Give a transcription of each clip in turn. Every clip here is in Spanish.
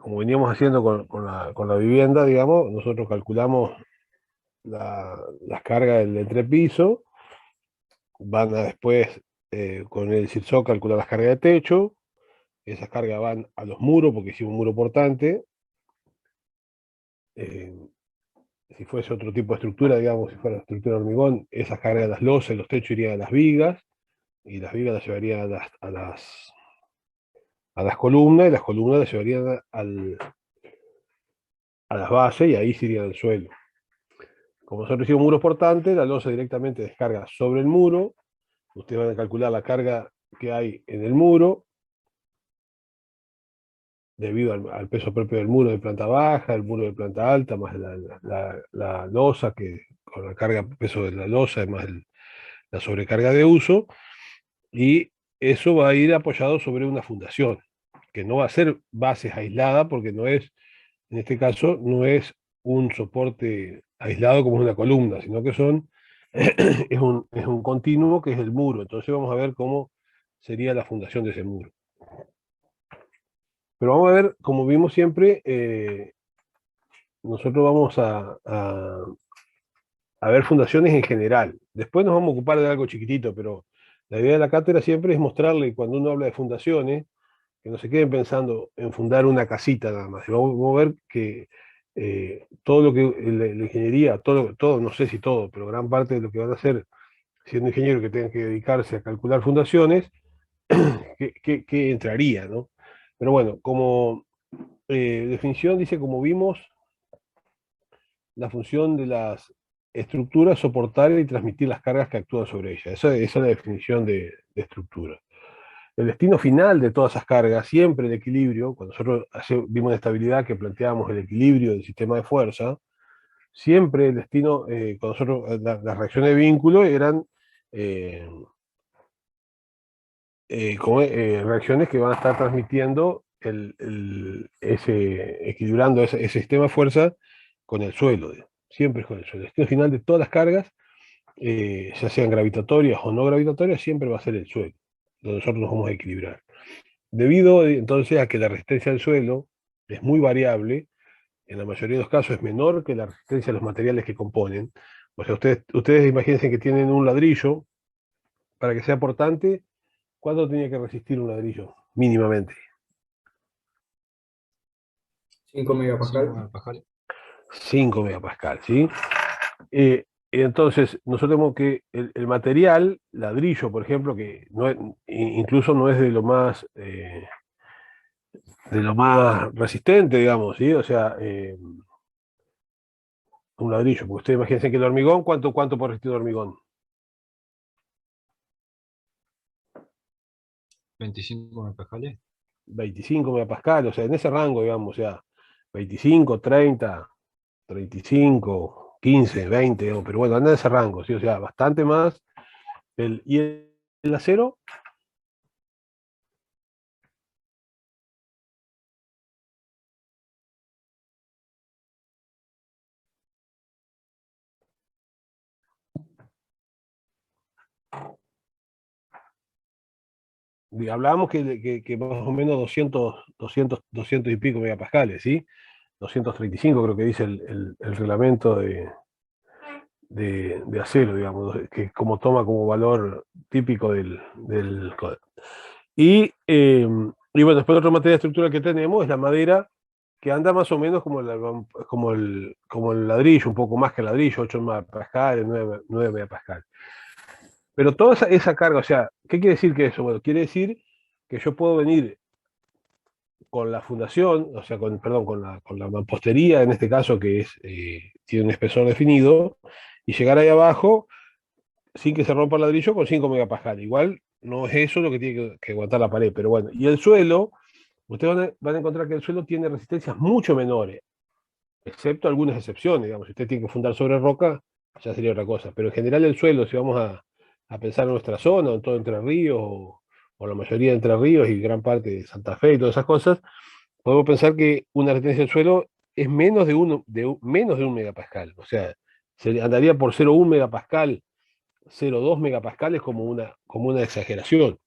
como veníamos haciendo con la vivienda, digamos, nosotros calculamos las cargas del entrepiso, van a después con el CIRSO calcular las cargas de techo, esas cargas van a los muros, porque hicimos un muro portante. Si fuese otro tipo de estructura, digamos, si fuera estructura de hormigón, esas cargas de las losas y los techos irían a las vigas, y las vigas las llevarían a las columnas, y las columnas las llevarían a las bases, y ahí se irían al suelo. Como nosotros hicimos muros portantes, la losa directamente descarga sobre el muro. Ustedes van a calcular la carga que hay en el muro, debido al peso propio del muro de planta baja, el muro de planta alta, más la losa, que con la carga, peso de la losa, más la sobrecarga de uso, y eso va a ir apoyado sobre una fundación, que no va a ser bases aislada, porque no es, en este caso, no es un soporte aislado como es una columna, sino que son, es un continuo que es el muro. Entonces vamos a ver cómo sería la fundación de ese muro. Pero vamos a ver, como vimos siempre, nosotros vamos a ver fundaciones en general. Después nos vamos a ocupar de algo chiquitito, pero la idea de la cátedra siempre es mostrarle, cuando uno habla de fundaciones, que no se queden pensando en fundar una casita nada más. Vamos a ver que todo lo que la ingeniería, todo, no sé si todo, pero gran parte de lo que van a hacer siendo ingeniero, que tengan que dedicarse a calcular fundaciones, que entraría, ¿no? Pero bueno, como definición dice, como vimos, la función de las estructuras, soportar y transmitir las cargas que actúan sobre ellas. Esa es la definición de estructura. El destino final de todas esas cargas, siempre el equilibrio, cuando nosotros vimos la estabilidad que planteábamos el equilibrio del sistema de fuerza, siempre el destino, cuando nosotros, las reacciones de vínculo eran eh, reacciones que van a estar transmitiendo equilibrando ese sistema de fuerza con el suelo, siempre es con el suelo. El destino final de todas las cargas, ya sean gravitatorias o no gravitatorias, siempre va a ser el suelo, donde nosotros nos vamos a equilibrar. Debido entonces a que la resistencia al suelo es muy variable, en la mayoría de los casos es menor que la resistencia a los materiales que componen. O sea, ustedes imagínense que tienen un ladrillo, para que sea portante, ¿cuánto tenía que resistir un ladrillo? Mínimamente. 5 megapascal. 5 megapascales. 5 megapascal, ¿sí? Entonces, nosotros tenemos que el material, ladrillo, por ejemplo, que no incluso no es de lo más resistente, digamos, ¿sí? O sea, un ladrillo, porque ustedes imagínense que el hormigón, ¿cuánto puede resistir el hormigón? 25 megapascales. 25 megapascal, o sea, en ese rango, digamos, o sea, 25, 30, 35, 15, 20, digamos, pero bueno, anda en ese rango, ¿sí? O sea, bastante más. ¿Y el acero? Hablábamos que más o menos 200 y pico megapascales, ¿sí? 235 creo que dice el reglamento de acero, digamos, que como toma como valor típico del código. Y bueno, después otra materia de estructura que tenemos es la madera, que anda más o menos como el ladrillo, un poco más que el ladrillo, 8 megapascales, 9 megapascales. Pero toda esa carga, o sea, ¿qué quiere decir que eso? Bueno, quiere decir que yo puedo venir con la fundación, o sea, perdón, con la mampostería, en este caso, que tiene un espesor definido, y llegar ahí abajo sin que se rompa el ladrillo con 5 megapascales. Igual no es eso lo que tiene que aguantar la pared, pero bueno. Y el suelo, ustedes van a encontrar que el suelo tiene resistencias mucho menores, excepto algunas excepciones, digamos, si usted tiene que fundar sobre roca, ya sería otra cosa. Pero en general el suelo, si vamos a pensar en nuestra zona, en todo Entre Ríos, o la mayoría de Entre Ríos y gran parte de Santa Fe y todas esas cosas, podemos pensar que una resistencia del suelo es menos de un megapascal. O sea, se andaría por 0,1 megapascal, 0,2 megapascales como una exageración.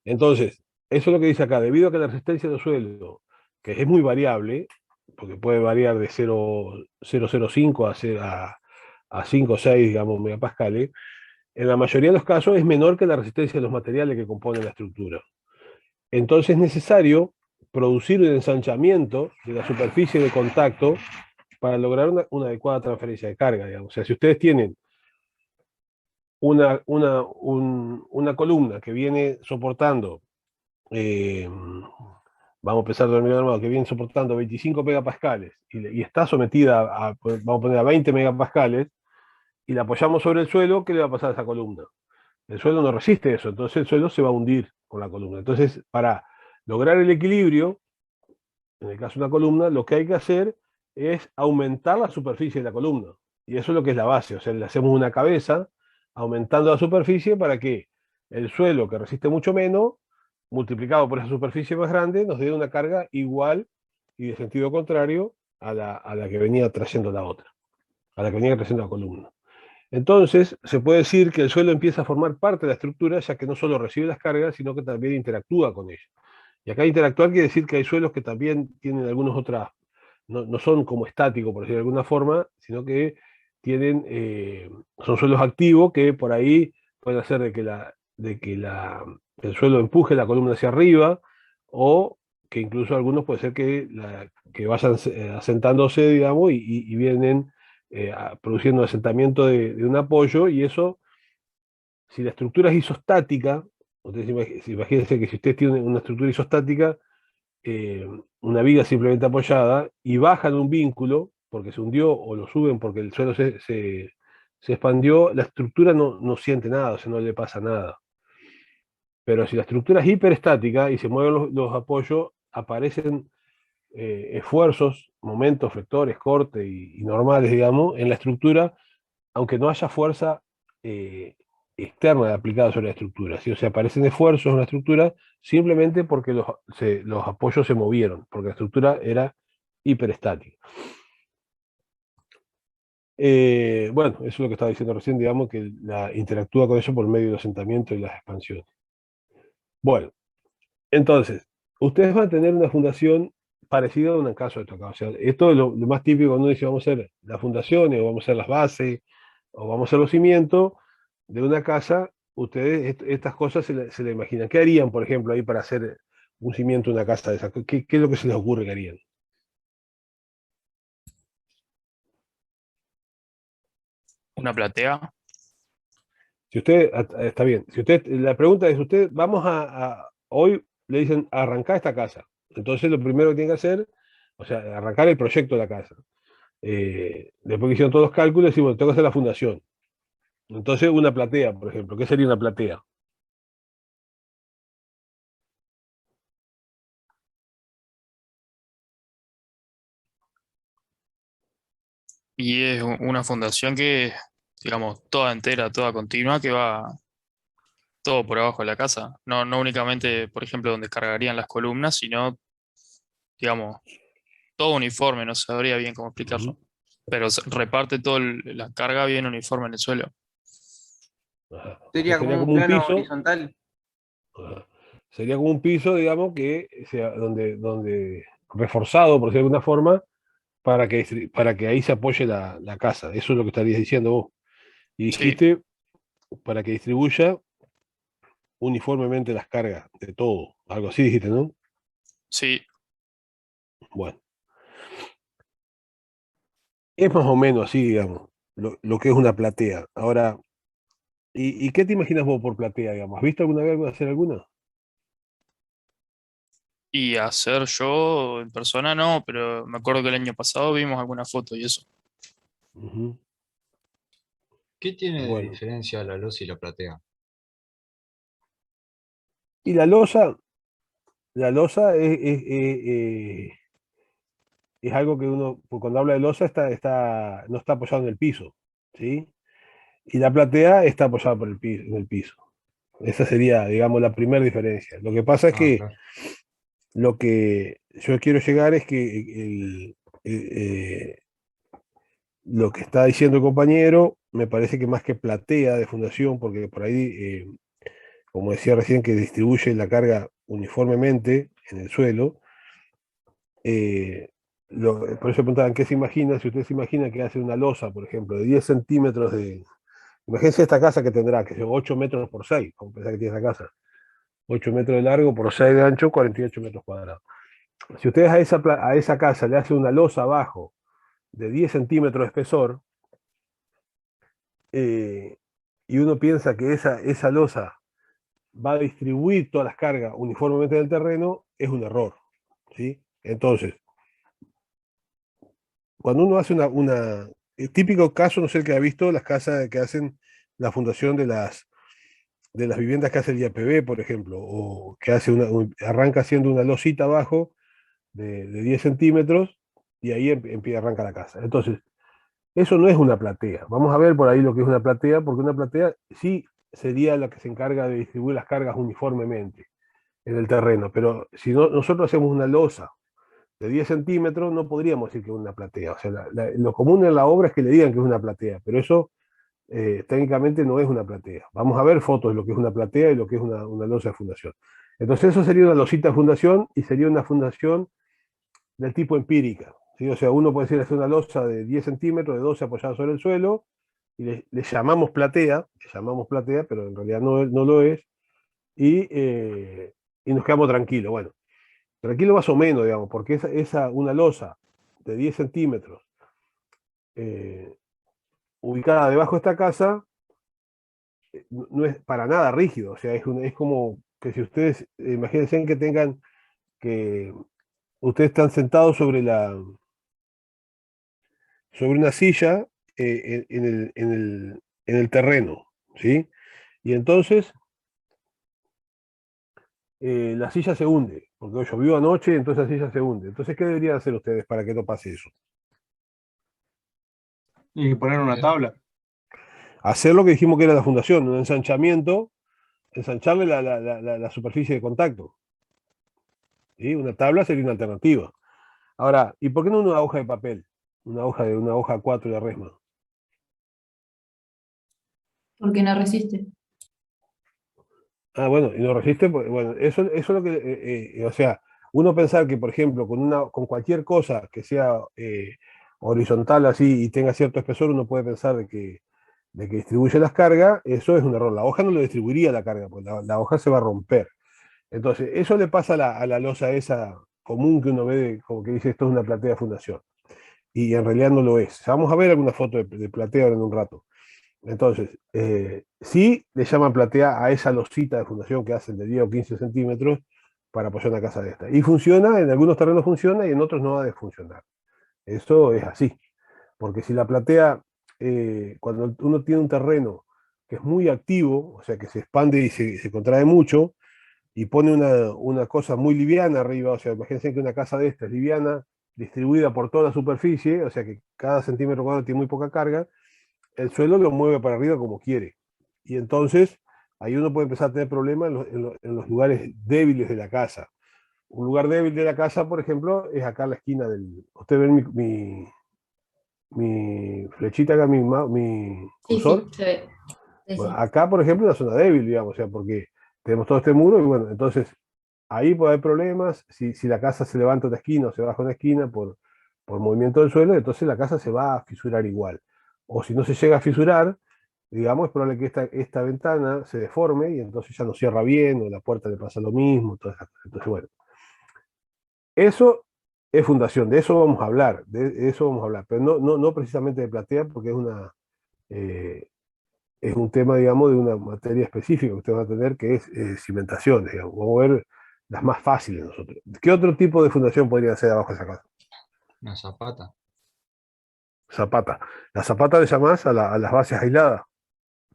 Entonces, eso es lo que dice acá. Debido a que la resistencia del suelo que es muy variable, porque puede variar de 0,005 a 5 o 6, digamos, megapascales, en la mayoría de los casos es menor que la resistencia de los materiales que componen la estructura. Entonces es necesario producir un ensanchamiento de la superficie de contacto para lograr una adecuada transferencia de carga, digamos. O sea, si ustedes tienen una columna que viene soportando, vamos a empezar de nuevo, que viene soportando 25 megapascales y está sometida vamos a poner a 20 megapascales, y la apoyamos sobre el suelo, ¿qué le va a pasar a esa columna? El suelo no resiste eso, entonces el suelo se va a hundir con la columna. Entonces, para lograr el equilibrio, en el caso de una columna, lo que hay que hacer es aumentar la superficie de la columna. Y eso es lo que es la base. O sea, le hacemos una cabeza aumentando la superficie para que el suelo, que resiste mucho menos, multiplicado por esa superficie más grande, nos dé una carga igual y de sentido contrario a la que venía trayendo la otra, a la que venía trayendo la columna. Entonces, se puede decir que el suelo empieza a formar parte de la estructura, ya que no solo recibe las cargas, sino que también interactúa con ella. Y acá interactuar quiere decir que hay suelos que también tienen algunas otras, no son como estáticos, por decirlo de alguna forma, sino que tienen, son suelos activos que por ahí pueden hacer el suelo empuje la columna hacia arriba, o que incluso algunos puede ser que vayan asentándose, digamos, y vienen produciendo asentamiento de un apoyo, y eso, si la estructura es isostática, ustedes imagínense que si usted tiene una estructura isostática, una viga simplemente apoyada, y bajan un vínculo porque se hundió, o lo suben porque el suelo se expandió, la estructura no siente nada, o sea, no le pasa nada. Pero si la estructura es hiperestática y se mueven los apoyos, aparecen esfuerzos, momentos, vectores, corte y normales, digamos, en la estructura, aunque no haya fuerza eh, externa aplicada sobre la estructura, ¿sí? O sea, aparecen esfuerzos en la estructura simplemente porque los apoyos se movieron, porque la estructura era hiperestática. Bueno, eso es lo que estaba diciendo recién, digamos, que interactúa con eso por medio del asentamiento y las expansiones. Bueno, entonces, ustedes van a tener una fundación parecida a un caso de esto acá. O sea, esto es lo más típico cuando uno dice vamos a hacer las fundaciones, o vamos a hacer las bases, o vamos a hacer los cimientos de una casa. Ustedes estas cosas se le imaginan. ¿Qué harían, por ejemplo, ahí para hacer un cimiento de una casa de esa? ¿Qué es lo que se les ocurre que harían? Una platea. Si usted, está bien, si usted, la pregunta es, usted, hoy le dicen arrancar esta casa. Entonces lo primero que tiene que hacer, o sea, arrancar el proyecto de la casa. Después que hicieron todos los cálculos, y bueno, tengo que hacer la fundación. Entonces, una platea, por ejemplo. ¿Qué sería una platea? Y es una fundación que, digamos, toda entera, toda continua, que va todo por abajo de la casa. No, no únicamente, por ejemplo, donde cargarían las columnas, sino, digamos, todo uniforme, no sabría bien cómo Ujú. explicarlo. Pero reparte toda la carga bien uniforme en el suelo. Ajá. O sea, Sería como sería un como un plano piso. horizontal. Ajá. Sería como un piso, digamos, que sea donde reforzado, por decirlo de alguna forma, para que ahí se apoye la casa. Eso es lo que estarías diciendo vos. Y Sí, dijiste para que distribuya uniformemente las cargas de todo. Algo así dijiste, ¿no? sí. Bueno, es más o menos así, digamos, lo que es una platea. Ahora, ¿y qué te imaginas vos por platea, digamos? ¿Has visto alguna vez hacer alguna? Y hacer yo en persona no, pero me acuerdo que el año pasado vimos alguna foto y eso. Ujú. ¿Qué tiene de Bueno, diferencia la losa y la platea? y la losa es algo que uno, pues, cuando habla de losa, no está apoyado en el piso, ¿sí? Y la platea está apoyada en el piso. Esa sería, digamos, la primera diferencia. Lo que pasa es Ah, que claro. lo que yo quiero llegar es que lo que está diciendo el compañero me parece que más que platea de fundación, porque por ahí, como decía recién, que distribuye la carga uniformemente en el suelo, por eso preguntaban qué se imagina. Si usted se imagina que hace una losa, por ejemplo, de 10 centímetros de... Imagínense esta casa que tendrá, que es 8 metros por 6, vamos a pensar que tiene esa casa. 8 metros de largo por 6 de ancho, 48 metros cuadrados. Si ustedes a esa casa le hacen una losa abajo de 10 centímetros de espesor, y uno piensa que esa losa va a distribuir todas las cargas uniformemente en el terreno, es un error, ¿sí? Entonces, cuando uno hace el típico caso, no sé el que ha visto, las casas que hacen la fundación de las viviendas que hace el IAPB, por ejemplo, o que arranca haciendo una losita abajo de 10 centímetros y ahí arranca la casa. Entonces, eso no es una platea. Vamos a ver por ahí lo que es una platea, porque una platea sí sería la que se encarga de distribuir las cargas uniformemente en el terreno, pero si nosotros hacemos una losa de 10 centímetros, no podríamos decir que es una platea. O sea, lo común en la obra es que le digan que es una platea, pero eso técnicamente no es una platea. Vamos a ver fotos de lo que es una platea y lo que es una losa de fundación. Entonces eso sería una losita de fundación y sería una fundación del tipo empírica, ¿sí? O sea, uno puede decir hacer una losa de 10 centímetros, de 12 apoyada sobre el suelo, y le llamamos platea, pero en realidad no lo es, y nos quedamos tranquilos. Bueno, tranquilo más o menos, digamos, porque una losa de 10 centímetros ubicada debajo de esta casa no es para nada rígido. O sea, es como que si ustedes, imagínense que ustedes están sentados sobre una silla en el terreno, ¿sí? Y entonces la silla se hunde, porque llovió anoche, entonces la silla se hunde. Entonces, ¿qué deberían hacer ustedes para que no pase eso? Y poner una tabla. Hacer lo que dijimos que era la fundación, un ensanchamiento, ensancharle la superficie de contacto. ¿Sí? Una tabla sería una alternativa. Ahora, ¿y por qué no una hoja de papel? Una hoja 4 de resma. Porque no resiste. Ah, bueno, y no resiste, pues, bueno, eso es lo que, o sea, uno pensar que, por ejemplo, con cualquier cosa que sea horizontal así y tenga cierto espesor, uno puede pensar de que distribuye las cargas, eso es un error. La hoja no lo distribuiría la carga, pues la hoja se va a romper. Entonces, eso le pasa a la losa esa común que uno ve, como que dice, esto es una platea de fundación. Y en realidad no lo es. Vamos a ver alguna foto de platea ahora en un rato. Entonces, sí le llaman platea a esa losita de fundación que hacen de 10 o 15 centímetros para apoyar una casa de esta. Y funciona, en algunos terrenos funciona y en otros no ha de funcionar. Eso es así. Porque si la platea, cuando uno tiene un terreno que es muy activo, o sea, que se expande y se contrae mucho, y pone una cosa muy liviana arriba, o sea, imagínense que una casa de esta es liviana, distribuida por toda la superficie, o sea que cada centímetro cuadrado tiene muy poca carga, el suelo lo mueve para arriba como quiere. Y entonces ahí uno puede empezar a tener problemas en los lugares débiles de la casa. Un lugar débil de la casa, por ejemplo, es acá en la esquina del... Usted ve mi flechita acá, mi Sí, cursor. sí, se ve. Sí, Bueno, sí. acá, por ejemplo, es una zona débil, digamos, o sea, porque tenemos todo este muro y bueno, entonces ahí puede haber problemas. Si la casa se levanta una esquina o se baja una esquina por movimiento del suelo, entonces la casa se va a fisurar igual. O si no se llega a fisurar, digamos, es probable que esta ventana se deforme y entonces ya no cierra bien, o la puerta le pasa lo mismo, todas esas cosas. Entonces, bueno, eso es fundación, de eso vamos a hablar, pero no precisamente de platea, porque eh, es un tema, digamos, de una materia específica que usted va a tener, que es cimentación, digamos. Vamos a ver las más fáciles nosotros. ¿Qué otro tipo de fundación podría ser abajo de esa casa? Una zapata. Zapata. La zapata le llamás a las bases aisladas.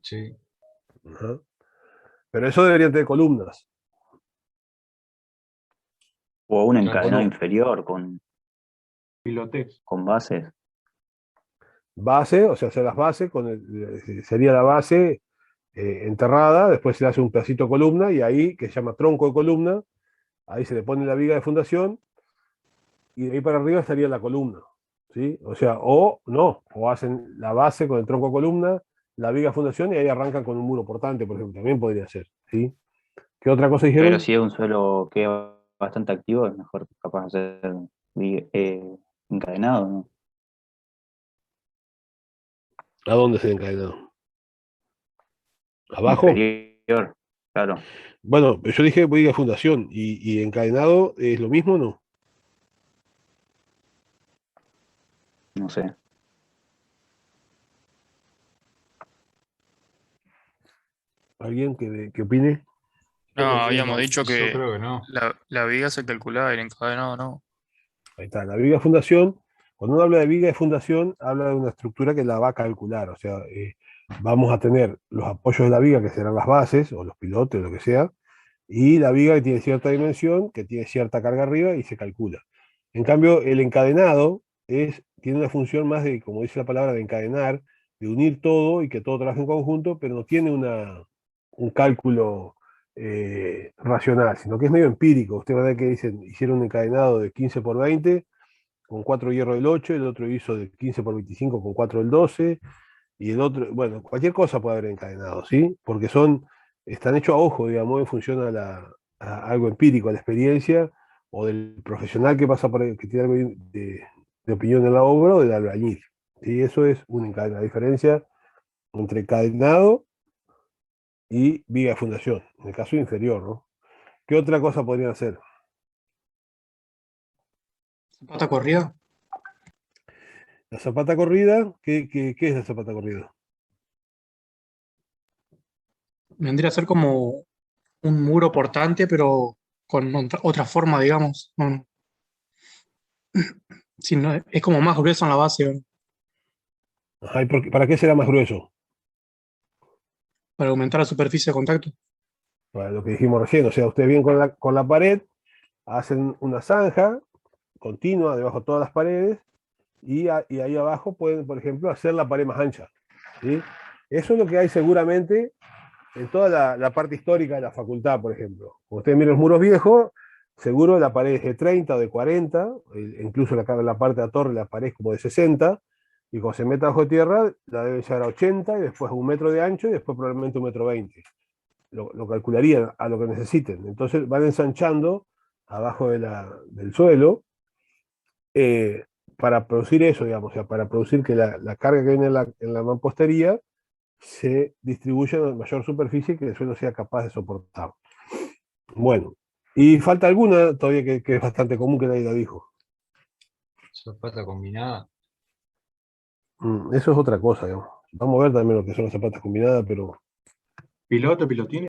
Sí. Ajá. Pero eso debería tener columnas. O un Claro, encadenado sí. inferior con, Pilotes. con bases. Base, o sea, hacer las bases, sería la base enterrada, después se le hace un pedacito de columna y ahí, que se llama tronco de columna, ahí se le pone la viga de fundación y de ahí para arriba estaría la columna. ¿Sí? O sea, o no, o hacen la base con el tronco de columna, la viga de fundación y ahí arrancan con un muro portante, por ejemplo, también podría ser. ¿Sí? ¿Qué otra cosa Pero dijeron? si es un suelo que es bastante activo, es mejor capaz hacer encadenado, ¿no? ¿A dónde se encadenado? ¿Abajo? Inferior, claro, Bueno, yo dije viga de fundación y encadenado es lo mismo, ¿no? no sé. ¿Alguien que opine? Creo No, que sí, habíamos no. dicho Yo que creo que no. la viga se calculaba y el encadenado no. Ahí está, la viga de fundación, cuando uno habla de viga de fundación, habla de una estructura que la va a calcular, o sea, vamos a tener los apoyos de la viga, que serán las bases, o los pilotes, lo que sea, y la viga que tiene cierta dimensión, que tiene cierta carga arriba y se calcula. En cambio, el encadenado tiene una función más de, como dice la palabra, de encadenar, de unir todo y que todo trabaje en conjunto, pero no tiene un cálculo racional, sino que es medio empírico. Usted va a ver que dicen, hicieron un encadenado de 15 por 20 con 4 hierro del 8, el otro hizo de 15 por 25 con 4 del 12, y el otro, bueno, cualquier cosa puede haber encadenado, ¿sí? Porque están hechos a ojo, digamos, en función a algo empírico, a la experiencia, o del profesional que pasa por ahí, que tiene algo de opinión en la obra, o del albañil. ¿Sí? Eso es una la diferencia entre encadenado y viga de fundación, en el caso inferior, ¿no? ¿Qué otra cosa podrían hacer? Zapata corrida. La zapata corrida, ¿qué es la zapata corrida? Vendría a ser como un muro portante, pero con otra forma, digamos. Sí, no, es como más grueso en la base, ¿no? Ajá, ¿para qué será más grueso? Para aumentar la superficie de contacto. Para lo que dijimos recién, o sea, ustedes bien con la pared, hacen una zanja continua debajo de todas las paredes y ahí abajo pueden, por ejemplo, hacer la pared más ancha. ¿Sí? Eso es lo que hay seguramente en toda la parte histórica de la facultad, por ejemplo. Como ustedes miran los muros viejos, seguro la pared es de 30 o de 40, incluso la parte de la torre, la pared es como de 60, y cuando se mete bajo tierra, la deben llegar a 80, y después 1 metro de ancho, y después probablemente 1,20 m. Lo calcularían a lo que necesiten. Entonces van ensanchando abajo del suelo eh, para producir eso, digamos, o sea, para producir que la carga que viene en la mampostería se distribuya en mayor superficie y que el suelo sea capaz de soportar. Bueno, y falta alguna todavía que es bastante común que nadie la dijo. Zapata combinada. Eso es otra cosa, digamos. Vamos a ver también lo que son las zapatas combinadas, pero Piloto, pilotín.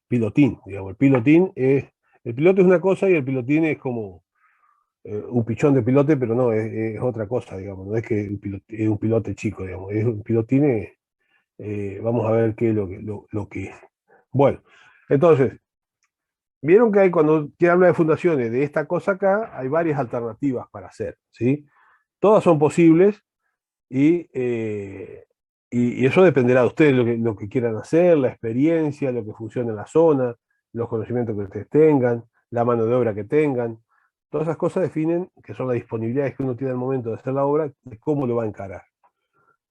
pilotín, digamos. El piloto es una cosa y el pilotín es como un pichón de pilote, pero no, es otra cosa, digamos. No es que es un pilote chico, digamos. Es un pilotín, vamos a ver qué es lo que es. Bueno, entonces, vieron que hay, cuando quiere hablar de fundaciones de esta cosa acá, hay varias alternativas para hacer, ¿sí? Todas son posibles y eso dependerá de ustedes, lo que quieran hacer, la experiencia, lo que funcione en la zona, los conocimientos que ustedes tengan, la mano de obra que tengan. Todas esas cosas definen que son las disponibilidades que uno tiene al momento de hacer la obra, de cómo lo va a encarar.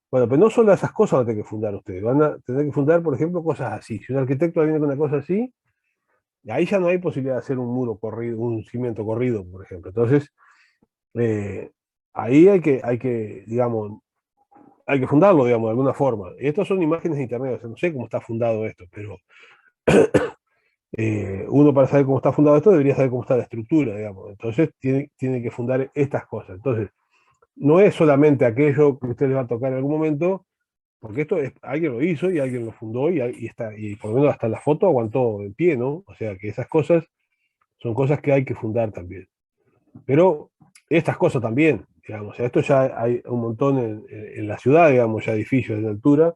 Bueno, pero no solo esas cosas van a tener que fundar ustedes, van a tener que fundar, por ejemplo, cosas así. Si un arquitecto viene con una cosa así, ahí ya no hay posibilidad de hacer un muro corrido, un cimiento corrido, por ejemplo. Entonces, eh, ahí digamos, hay que fundarlo, digamos, de alguna forma. Estas son imágenes de internet, o sea, no sé cómo está fundado esto, pero uno para saber cómo está fundado esto debería saber cómo está la estructura, digamos. Entonces, tiene que fundar estas cosas. Entonces, no es solamente aquello que a usted le va a tocar en algún momento, porque alguien lo hizo y alguien lo fundó y por lo menos hasta la foto aguantó en pie, ¿no? O sea que esas cosas son cosas que hay que fundar también. Pero estas cosas también, digamos, o sea, esto ya hay un montón en la ciudad, digamos, ya edificios de altura,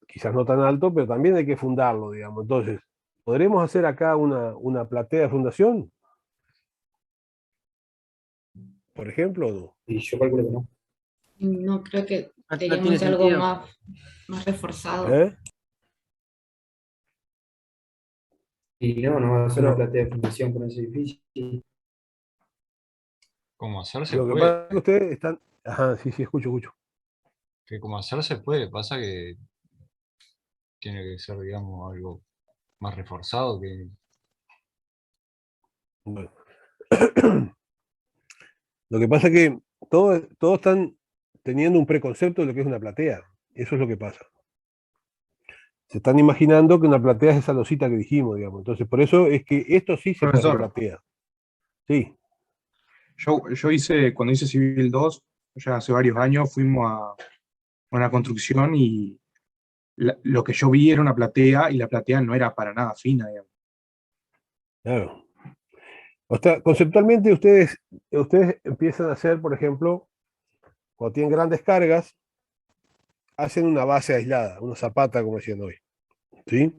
quizás no tan alto, pero también hay que fundarlo, digamos. Entonces, ¿podremos hacer acá una platea de fundación, por ejemplo, o no? Y yo calculo que no. No creo que No deberíamos tiene hacer algo sentido. más reforzado. ¿Eh? Y no, no va a ser una Pero platea de fundación con ese edificio. Como hacer se lo que puede. pasa es que ustedes están... Ajá, sí, sí, escucho. Que como hacer se puede. Pasa que tiene que ser, digamos, algo más reforzado que. Bueno. Lo que pasa es que todos están teniendo un preconcepto de lo que es una platea. Eso es lo que pasa. Se están imaginando que una platea es esa losita que dijimos, digamos. Entonces, por eso es que esto sí se puede hacer Profesor, platea. Sí, yo hice, cuando hice Civil 2, ya hace varios años, fuimos a una construcción y lo que yo vi era una platea y la platea no era para nada fina, digamos. claro. O sea, conceptualmente ustedes empiezan a hacer, por ejemplo, cuando tienen grandes cargas, hacen una base aislada, una zapata, como decían hoy. ¿Sí?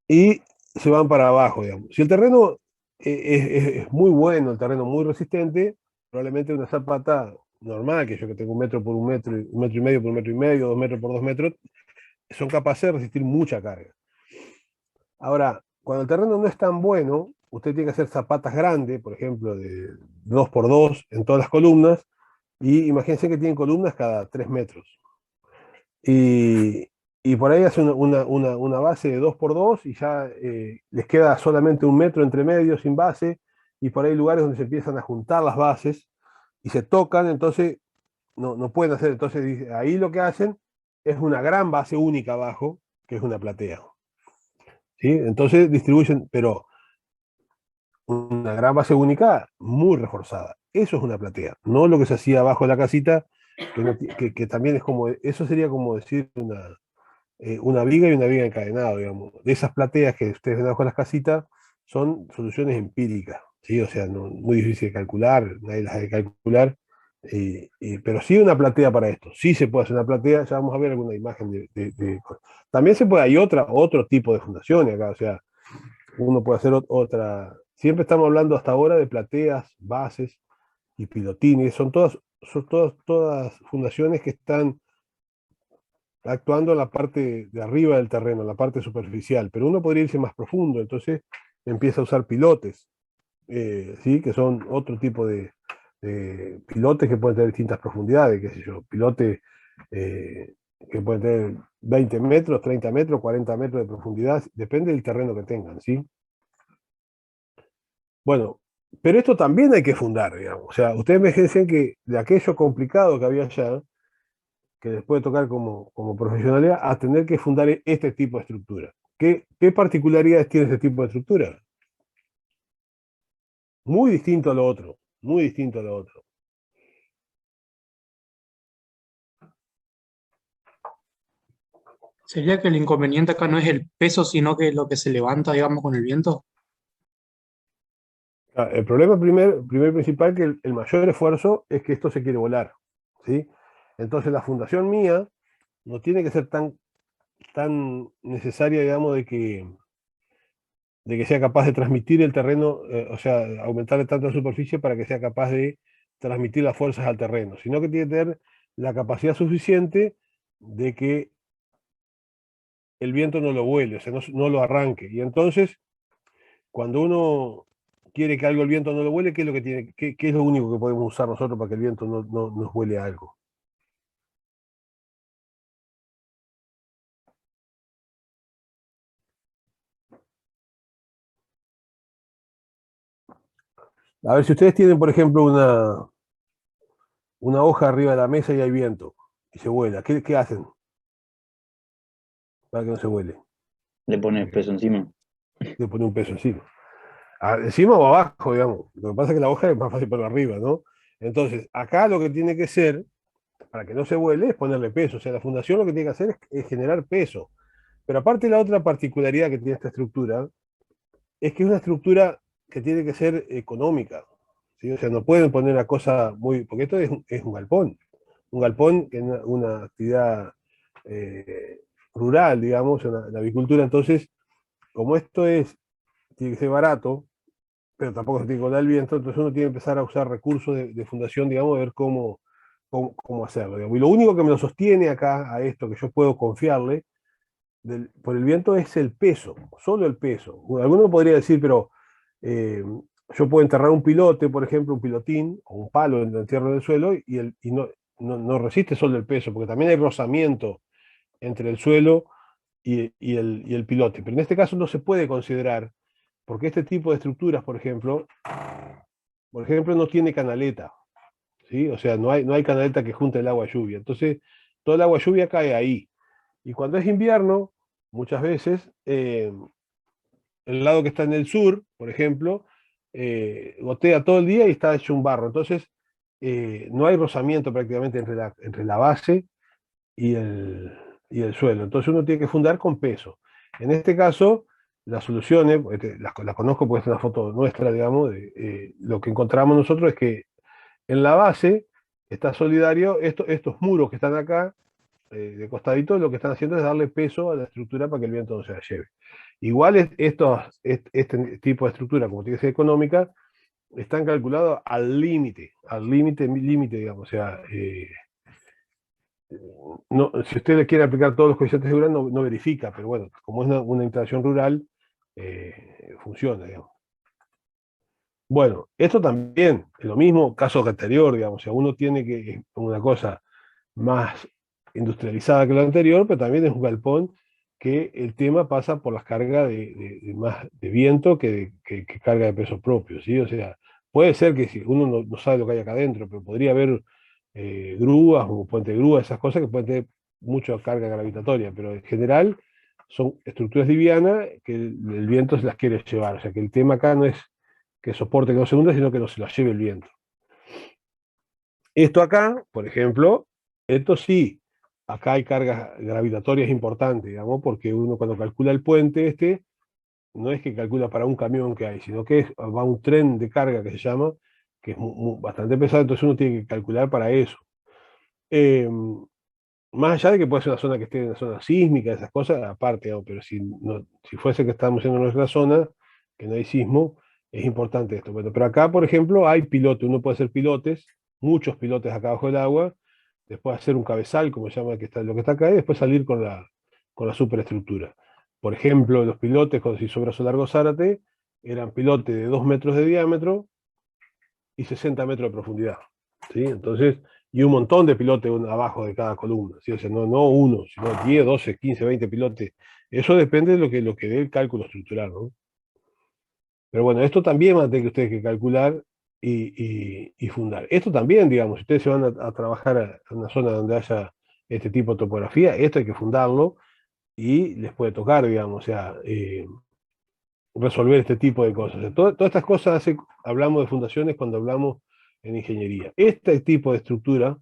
Y se van para abajo, digamos. Si el terreno es muy bueno, el terreno muy resistente, probablemente una zapata normal, que yo que tengo 1 metro por 1 metro, 1 metro y medio por 1 metro y medio, 2 metros por 2 metros, son capaces de resistir mucha carga. Ahora, cuando el terreno no es tan bueno, usted tiene que hacer zapatas grandes, por ejemplo, de 2 por 2 en todas las columnas, y imagínense que tienen columnas cada 3 metros. Y por ahí hace una base de 2 por 2 y ya les queda solamente 1 metro entre medio sin base, y por ahí hay lugares donde se empiezan a juntar las bases y se tocan, entonces no pueden hacer. Entonces ahí lo que hacen es una gran base única abajo, que es una platea. ¿Sí? Entonces distribuyen, pero una gran base única muy reforzada. Eso es una platea, no lo que se hacía abajo de la casita, que también es como, eso sería como decir una viga y una viga encadenado, digamos. De esas plateas que ustedes ven abajo de las casitas son soluciones empíricas, ¿sí? O sea, muy difícil de calcular, nadie las ha de calcular, pero sí una platea para esto, sí se puede hacer una platea, ya vamos a ver alguna imagen también se puede, hay otro tipo de fundaciones acá, o sea, uno puede hacer otra, siempre estamos hablando hasta ahora de plateas, bases y pilotines, son todas fundaciones que están actuando en la parte de arriba del terreno, en la parte superficial, pero uno podría irse más profundo, entonces empieza a usar pilotes, ¿sí? Que son otro tipo de pilotes que pueden tener distintas profundidades, qué sé yo, pilotes que pueden tener 20 metros, 30 metros, 40 metros de profundidad, depende del terreno que tengan, ¿sí? Bueno, pero esto también hay que fundar, digamos, o sea, ustedes me decían que de aquello complicado que había allá, que les puede tocar como profesionalidad, a tener que fundar este tipo de estructura. ¿Qué particularidades tiene este tipo de estructura? Muy distinto a lo otro, muy distinto a lo otro. ¿Sería que el inconveniente acá no es el peso, sino que lo que se levanta, digamos, con el viento? El problema primer principal, que el mayor esfuerzo es que esto se quiere volar, ¿sí? Entonces la fundación mía no tiene que ser tan necesaria, digamos, de que sea capaz de transmitir el terreno, o sea, aumentarle tanto la superficie para que sea capaz de transmitir las fuerzas al terreno, sino que tiene que tener la capacidad suficiente de que el viento no lo vuele, o sea, no lo arranque. Y entonces, cuando uno quiere que algo el viento no lo vuele, ¿qué es lo que tiene, qué es lo único que podemos usar nosotros para que el viento no nos vuele algo? A ver, si ustedes tienen, por ejemplo, una hoja arriba de la mesa y hay viento y se vuela, ¿qué hacen para que no se vuele? Le pones peso encima. Le pone un peso encima. Encima o abajo, digamos. Lo que pasa es que la hoja es más fácil para arriba, ¿no? Entonces, acá lo que tiene que ser, para que no se vuele, es ponerle peso. O sea, la fundación lo que tiene que hacer es generar peso. Pero aparte, la otra particularidad que tiene esta estructura es que es una estructura que tiene que ser económica, ¿sí? O sea, no pueden poner una cosa muy. Porque esto es un galpón. Un galpón que es una actividad rural, digamos, en la avicultura. Entonces, como tiene que ser barato, pero tampoco se tiene que colar el viento, entonces uno tiene que empezar a usar recursos de fundación, digamos, de ver cómo hacerlo, digamos. Y lo único que me lo sostiene acá a esto, que yo puedo confiarle por el viento, es el peso, solo el peso. Alguno podría decir, pero yo puedo enterrar un pilote, por ejemplo, un pilotín o un palo en el entierro del suelo y no resiste solo el peso, porque también hay rozamiento entre el suelo y el pilote. Pero en este caso no se puede considerar, porque este tipo de estructuras, por ejemplo, por ejemplo, no tiene canaleta, ¿sí? O sea, no hay canaleta que junte el agua lluvia. Entonces, toda el agua lluvia cae ahí. Y cuando es invierno, muchas veces, el lado que está en el sur, por ejemplo, gotea todo el día y está hecho un barro. Entonces, no hay rozamiento prácticamente entre la base y el suelo. Entonces uno tiene que fundar con peso. En este caso, las soluciones, las conozco porque es una foto nuestra, digamos, lo que encontramos nosotros es que en la base está solidario, estos muros que están acá, de costadito, lo que están haciendo es darle peso a la estructura para que el viento no se la lleve. Igual este tipo de estructura, como tiene que ser económica, están calculados al límite, digamos, o sea, no, si usted le quiere aplicar todos los coeficientes de seguridad, no verifica, pero bueno, como es una instalación rural, funciona, digamos. Bueno, esto también, es lo mismo, caso anterior, digamos, o sea, uno tiene que, una cosa más industrializada que lo anterior, pero también es un galpón que el tema pasa por las cargas más de viento que carga de peso propio, ¿sí? O sea, puede ser que si uno no sabe lo que hay acá adentro, pero podría haber grúas o puente de grúa, esas cosas que pueden tener mucha carga gravitatoria, pero en general son estructuras livianas que el viento se las quiere llevar, o sea que el tema acá no es que soporte que no se hunda, sino que no se las lleve el viento. Esto acá, por ejemplo, esto sí, acá hay cargas gravitatorias importantes, digamos, porque uno cuando calcula el puente no es que calcula para un camión que hay, sino que va un tren de carga que se llama, que es bastante pesado, entonces uno tiene que calcular para eso. Más allá de que puede ser una zona que esté en una zona sísmica, esas cosas, aparte, ¿no? Pero si fuese que estamos en nuestra zona, que no hay sismo, es importante esto. Bueno, pero acá, por ejemplo, hay pilotes, uno puede hacer pilotes, muchos pilotes acá abajo del agua, después hacer un cabezal, como se llama lo que está acá, y después salir con la superestructura. Por ejemplo, los pilotes, cuando se hizo Brazo Largo Zárate, eran pilotes de 2 metros de diámetro y 60 metros de profundidad, ¿sí? Entonces, y un montón de pilotes abajo de cada columna, ¿sí? O sea, no uno, sino 10, 12, 15, 20 pilotes. Eso depende de lo que dé el cálculo estructural, ¿no? Pero bueno, esto también va a tener que ustedes que calcular y fundar. Esto también, digamos, si ustedes se van a trabajar a una zona donde haya este tipo de topografía, esto hay que fundarlo y les puede tocar, digamos, o sea, resolver este tipo de cosas. O sea, todas estas cosas hablamos de fundaciones cuando hablamos en ingeniería. Este tipo de estructura,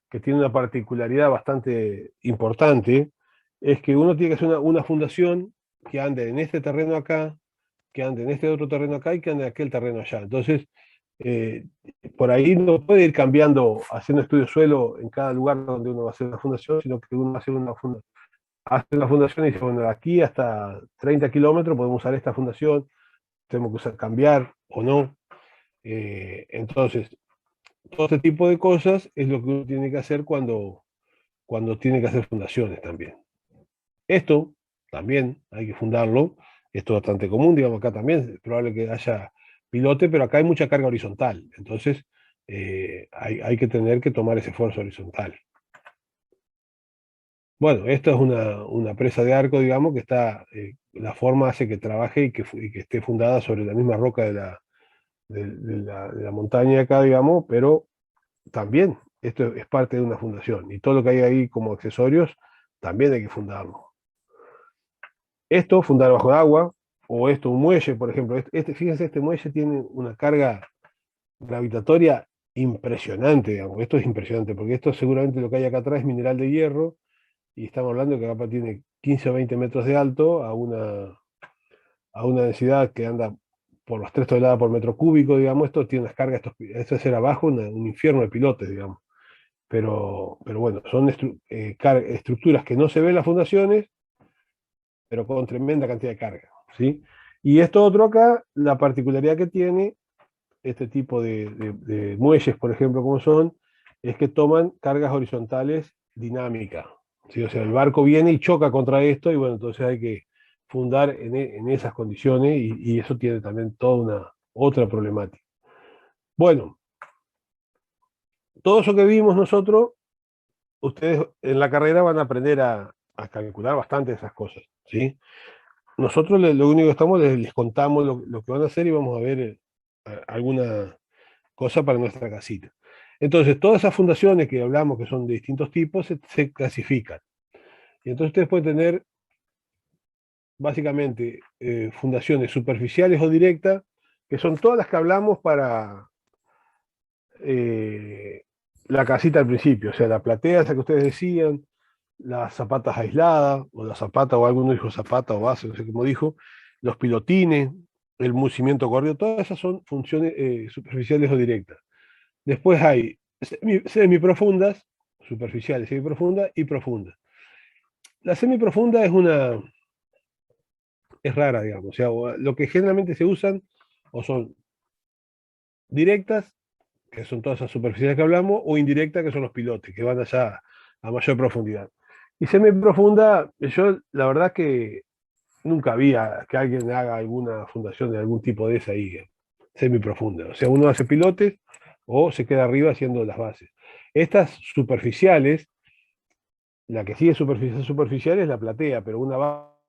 que tiene una particularidad bastante importante, es que uno tiene que hacer una fundación que ande en este terreno acá, que ande en este otro terreno acá y que ande en aquel terreno allá. Entonces, eh, por ahí no puede ir cambiando, haciendo estudio de suelo en cada lugar donde uno va a hacer una fundación, sino que uno hace la fundación y dice, bueno, de aquí hasta 30 kilómetros podemos usar esta fundación, tenemos que cambiar o no. Entonces, todo este tipo de cosas es lo que uno tiene que hacer cuando tiene que hacer fundaciones también. Esto también hay que fundarlo, esto es bastante común, digamos, acá también es probable que haya pilote, pero acá hay mucha carga horizontal, entonces hay que tener que tomar ese esfuerzo horizontal. Bueno, esto es una presa de arco, digamos, que la forma hace que trabaje y que esté fundada sobre la misma roca de la montaña acá, digamos, pero también esto es parte de una fundación y todo lo que hay ahí como accesorios también hay que fundarlo. Esto, fundar bajo el agua, o esto, un muelle, por ejemplo. Fíjense, este muelle tiene una carga gravitatoria impresionante, digamos. Esto es impresionante, porque esto seguramente lo que hay acá atrás es mineral de hierro, y estamos hablando que acá tiene 15 o 20 metros de alto a una densidad que anda por las 3 toneladas por metro cúbico, digamos. Esto tiene unas cargas, esto es ser abajo un infierno de pilotes, digamos. Pero bueno, son estructuras que no se ven en las fundaciones, pero con tremenda cantidad de carga, ¿sí? Y esto otro acá, la particularidad que tiene este tipo de muelles, por ejemplo, como son, es que toman cargas horizontales dinámicas, ¿sí? O sea, el barco viene y choca contra esto, y bueno, entonces hay que fundar en esas condiciones, y eso tiene también toda una otra problemática. Bueno, todo eso que vimos nosotros, ustedes en la carrera van a aprender a calcular bastante esas cosas, ¿sí? Nosotros lo único que estamos, les contamos lo que van a hacer y vamos a ver alguna cosa para nuestra casita. Entonces, todas esas fundaciones que hablamos, que son de distintos tipos, se clasifican. Y entonces ustedes pueden tener, básicamente, fundaciones superficiales o directas, que son todas las que hablamos para la casita al principio, o sea, la platea, esa que ustedes decían, las zapatas aisladas, o la zapata, o alguno dijo zapata o base, no sé cómo dijo, los pilotines, el cimiento corrido, todas esas son funciones superficiales o directas. Después hay semiprofundas, superficiales, semiprofundas y profundas. La semiprofunda es rara, digamos, o sea, lo que generalmente se usan o son directas, que son todas esas superficies que hablamos, o indirectas, que son los pilotes, que van allá a mayor profundidad. Y semiprofunda, yo la verdad que nunca había que alguien haga alguna fundación de algún tipo de esa ahí, semiprofunda. O sea, uno hace pilotes o se queda arriba haciendo las bases. Estas superficiales, la que sigue superficial es la platea, pero una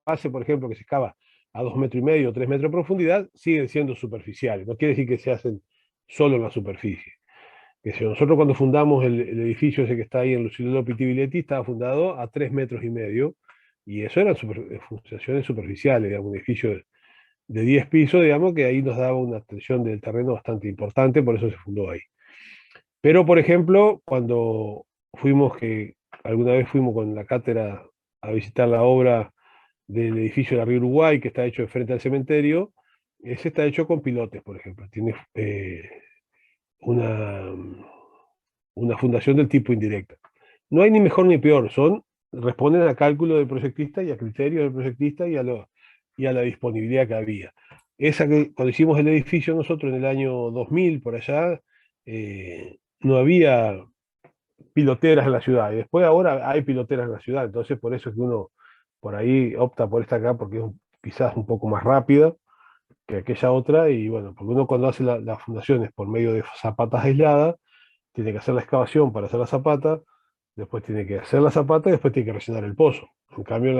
base, por ejemplo, que se excava a 2,5 metros, 3 metros de profundidad, siguen siendo superficiales. No quiere decir que se hacen solo en la superficie. Que si nosotros cuando fundamos el edificio ese que está ahí en Lucilio Pitiviletti, estaba fundado a 3,5 metros, y eso eran fundaciones superficiales, digamos, un edificio de 10 pisos, digamos, que ahí nos daba una tensión del terreno bastante importante, por eso se fundó ahí. Pero, por ejemplo, cuando alguna vez fuimos con la cátedra a visitar la obra del edificio de la Río Uruguay, que está hecho de frente al cementerio, ese está hecho con pilotes, por ejemplo. Tiene una fundación del tipo indirecta. No hay ni mejor ni peor, responden a cálculo del proyectista y a criterios del proyectista y a la disponibilidad que había. Esa que cuando hicimos el edificio nosotros en el año 2000, por allá, no había piloteras en la ciudad, y después ahora hay piloteras en la ciudad, entonces por eso es que uno por ahí opta por esta acá, porque es quizás un poco más rápida que aquella otra, y bueno, porque uno cuando hace las fundaciones por medio de zapatas aisladas, tiene que hacer la excavación para hacer la zapata, después tiene que hacer la zapata y después tiene que rellenar el pozo. En cambio,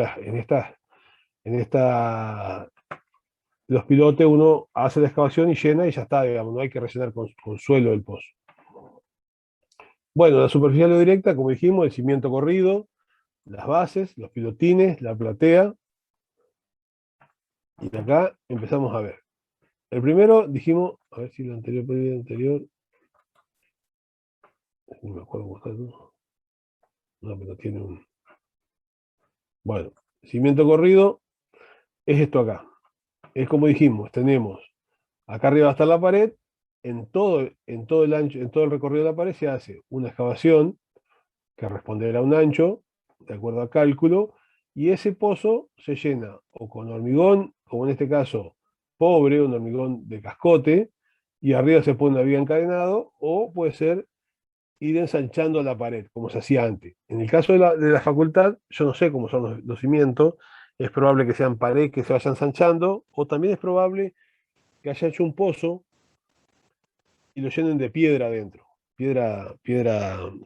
los pilotes uno hace la excavación y llena y ya está, digamos, no hay que rellenar con suelo el pozo. Bueno, la superficial o directa, como dijimos, el cimiento corrido, las bases, los pilotines, la platea. Y acá empezamos a ver. El primero dijimos, a ver si lo anterior, no me acuerdo cómo está. No, pero tiene un... Bueno, cimiento corrido es esto acá. Es como dijimos, tenemos acá arriba hasta la pared, en todo el ancho, en todo el recorrido de la pared se hace una excavación que responderá a un ancho, de acuerdo a cálculo, y ese pozo se llena o con hormigón, como en este caso pobre, un hormigón de cascote, y arriba se pone una viga encadenado, o puede ser ir ensanchando la pared, como se hacía antes. En el caso de la facultad, yo no sé cómo son los cimientos, es probable que sean paredes que se vayan ensanchando, o también es probable que haya hecho un pozo y lo llenen de piedra adentro. Piedra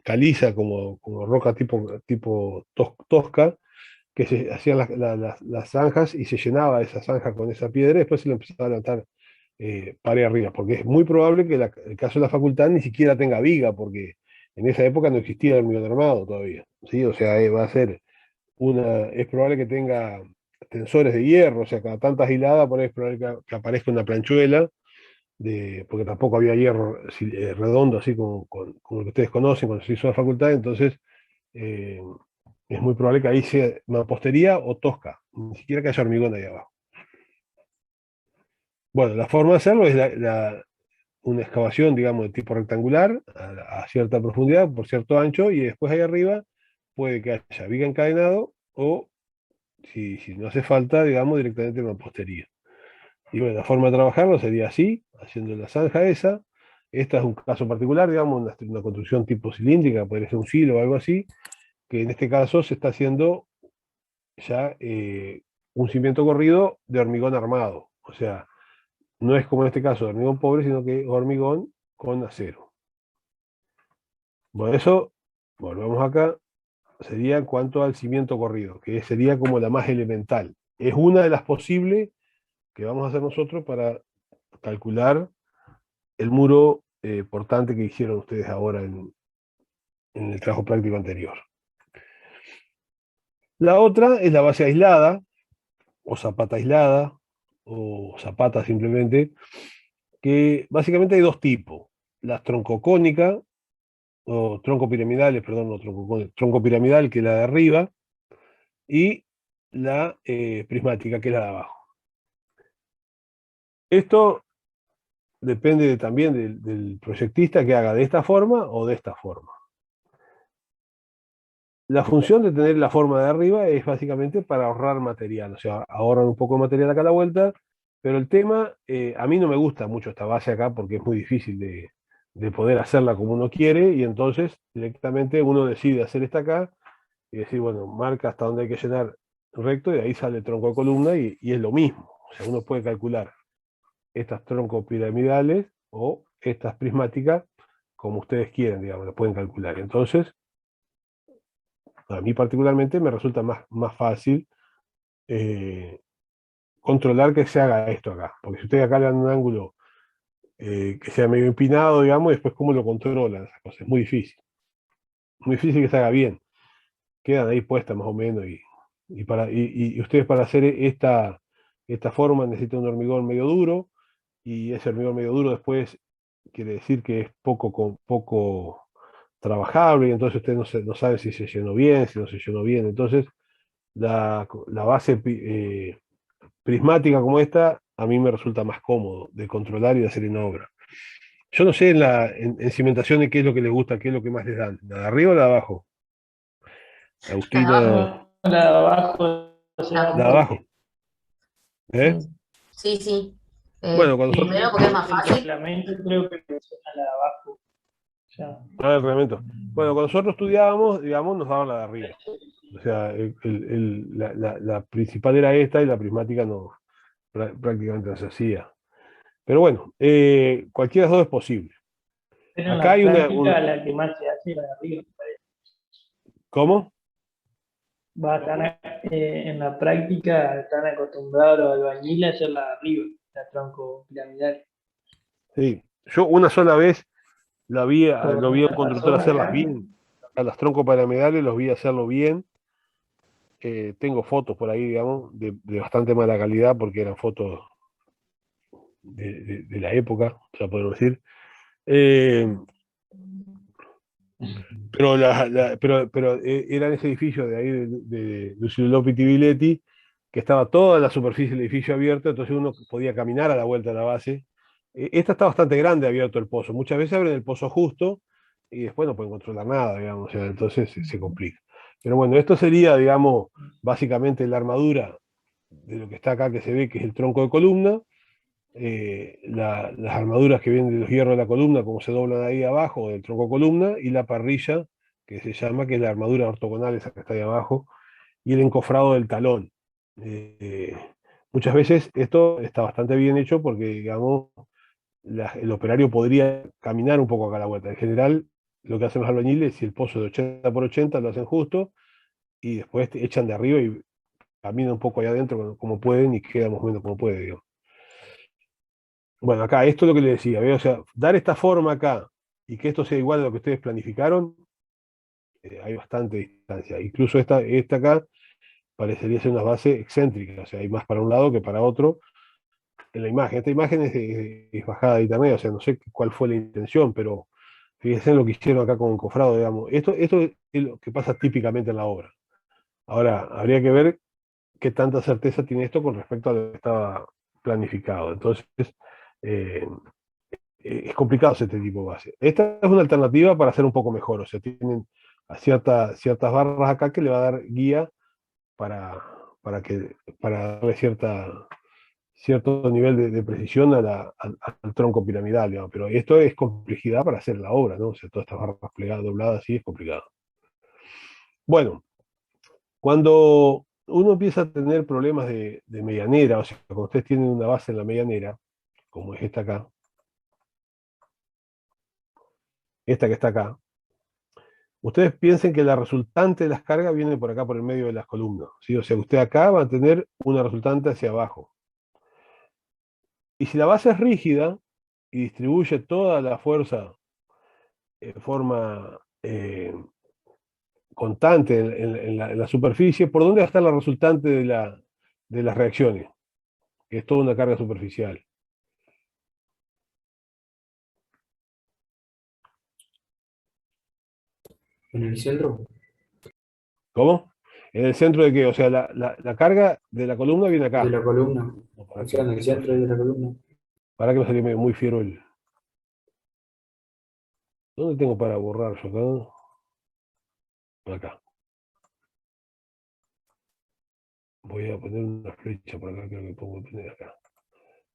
caliza, como roca tipo tosca, que se hacían las zanjas y se llenaba esa zanja con esa piedra y después se le empezaba a levantar pared arriba, porque es muy probable que el caso de la facultad ni siquiera tenga viga, porque en esa época no existía el hormigón armado todavía, ¿sí? O sea, va a ser es probable que tenga tensores de hierro, o sea, cada tantas hiladas, por ahí es probable que aparezca una planchuela, porque tampoco había hierro redondo, así como lo que ustedes conocen cuando se hizo la facultad, entonces eh, es muy probable que ahí sea mampostería o tosca, ni siquiera que haya hormigón ahí abajo. Bueno, la forma de hacerlo es una excavación, digamos, de tipo rectangular, a cierta profundidad, por cierto ancho, y después ahí arriba puede que haya viga encadenado o, si no hace falta, digamos, directamente mampostería. Y bueno, la forma de trabajarlo sería así, haciendo la zanja esa. Esta es un caso particular, digamos, una construcción tipo cilíndrica, podría ser un silo o algo así, que en este caso se está haciendo ya un cimiento corrido de hormigón armado. O sea, no es como en este caso de hormigón pobre, sino que hormigón con acero. Bueno, eso, volvemos acá, sería en cuanto al cimiento corrido, que sería como la más elemental. Es una de las posibles que vamos a hacer nosotros para calcular el muro portante que hicieron ustedes ahora en el trabajo práctico anterior. La otra es la base aislada, o zapata aislada, o zapata simplemente, que básicamente hay dos tipos. Las troncocónicas, o troncopiramidales, perdón, no troncopiramidal, que es la de arriba, y la prismática, que es la de abajo. Esto depende también del proyectista que haga de esta forma o de esta forma. La función de tener la forma de arriba es básicamente para ahorrar material, o sea, ahorran un poco de material acá a la vuelta, pero el tema, a mí no me gusta mucho esta base acá porque es muy difícil de poder hacerla como uno quiere, y entonces directamente uno decide hacer esta acá y decir, bueno, marca hasta donde hay que llenar recto y de ahí sale el tronco de columna y es lo mismo. O sea, uno puede calcular estas troncos piramidales o estas prismáticas como ustedes quieran, digamos, lo pueden calcular. Entonces, a mí particularmente me resulta más fácil controlar que se haga esto acá. Porque si ustedes acá le dan un ángulo que sea medio empinado, digamos, y después cómo lo controlan esas cosas. Es muy difícil. Muy difícil que se haga bien. Quedan ahí puestas más o menos. Y ustedes para hacer esta forma necesitan un hormigón medio duro. Y ese hormigón medio duro después quiere decir que es poco trabajable. Y entonces ustedes no saben si se llenó bien, si no se llenó bien. Entonces, la base prismática como esta, a mí me resulta más cómodo de controlar y de hacer en obra. Yo no sé en cimentaciones qué es lo que les gusta, qué es lo que más les dan, la de arriba o la de abajo. Agustina, La de abajo, o sea, la de abajo. ¿Eh? Sí, sí. Bueno, cuando nosotros, Primero porque es más el fácil. reglamento creo que menciona la de abajo. O sea, el reglamento. Bueno, cuando nosotros estudiábamos, digamos, nos daban la de arriba. O sea, la principal era esta y la prismática no, prácticamente no se hacía. Pero bueno, cualquiera de las dos es posible. pero en Acá la hay práctica la que más se hace es la de arriba. ¿Cómo? Va a estar, en la práctica están acostumbrados los albañiles a hacer la de arriba, la tronco piramidal. Sí. Yo una sola vez lo vi a un ¿La constructor pasó hacerlas acá? bien. A las troncos piramidales los vi hacerlo bien. Tengo fotos por ahí, digamos, de bastante mala calidad porque eran fotos de la época, ya podemos decir. Eh, pero era en ese edificio de ahí de Lucio López y Viletti, que estaba toda la superficie del edificio abierta, entonces uno podía caminar a la vuelta de la base. Esta está bastante grande abierto el pozo. Muchas veces abren el pozo justo y después no pueden controlar nada, digamos, o sea, entonces se complica. Pero bueno, esto sería, digamos, básicamente la armadura de lo que está acá, que se ve que es el tronco de columna, las armaduras que vienen de los hierros de la columna, como se doblan ahí abajo del tronco de columna, y la parrilla, que se llama, que es la armadura ortogonal, esa que está ahí abajo, y el encofrado del talón. Eh, Muchas veces esto está bastante bien hecho porque, digamos, el operario podría caminar un poco acá a la vuelta. En general, lo que hacen los albañiles, si el pozo es de 80 por 80, lo hacen justo, y después echan de arriba y caminan un poco allá adentro como pueden y quedan más o menos como pueden, digamos. Bueno, acá, esto es lo que le decía, ¿ve? O sea, dar esta forma acá y que esto sea igual a lo que ustedes planificaron, hay bastante distancia. Incluso esta acá parecería ser una base excéntrica, o sea, hay más para un lado que para otro en la imagen. Esta imagen es bajada de internet, o sea, no sé cuál fue la intención, pero fíjense en lo que hicieron acá con el cofrado, digamos. Esto es lo que pasa típicamente en la obra. Ahora, habría que ver qué tanta certeza tiene esto con respecto a lo que estaba planificado. Entonces, eh, es complicado hacer este tipo de base. Esta es una alternativa para hacer un poco mejor, o sea, tienen a ciertas barras acá que le va a dar guía para, para darle cierto nivel de precisión al tronco piramidal, digamos. Pero esto es complejidad para hacer la obra, ¿no? O sea, todas estas barras plegadas, dobladas, así es complicado. Bueno, cuando uno empieza a tener problemas de medianera, o sea, cuando ustedes tienen una base en la medianera, como es esta acá, esta que está acá, ustedes piensen que la resultante de las cargas viene por acá, por el medio de las columnas, ¿sí? O sea, usted acá va a tener una resultante hacia abajo. Y si la base es rígida, y distribuye toda la fuerza en forma constante en la superficie, ¿por dónde va a estar la resultante de las reacciones? Que es toda una carga superficial. En el centro ¿Cómo? ¿En el centro de qué? O sea, la carga de la columna viene acá. de la columna. No, ¿para O sea, qué? en el centro de la columna. Para que me salió muy fiero el. ¿Dónde tengo para borrar yo acá? Acá. Voy a poner una flecha por acá, creo que puedo poner acá.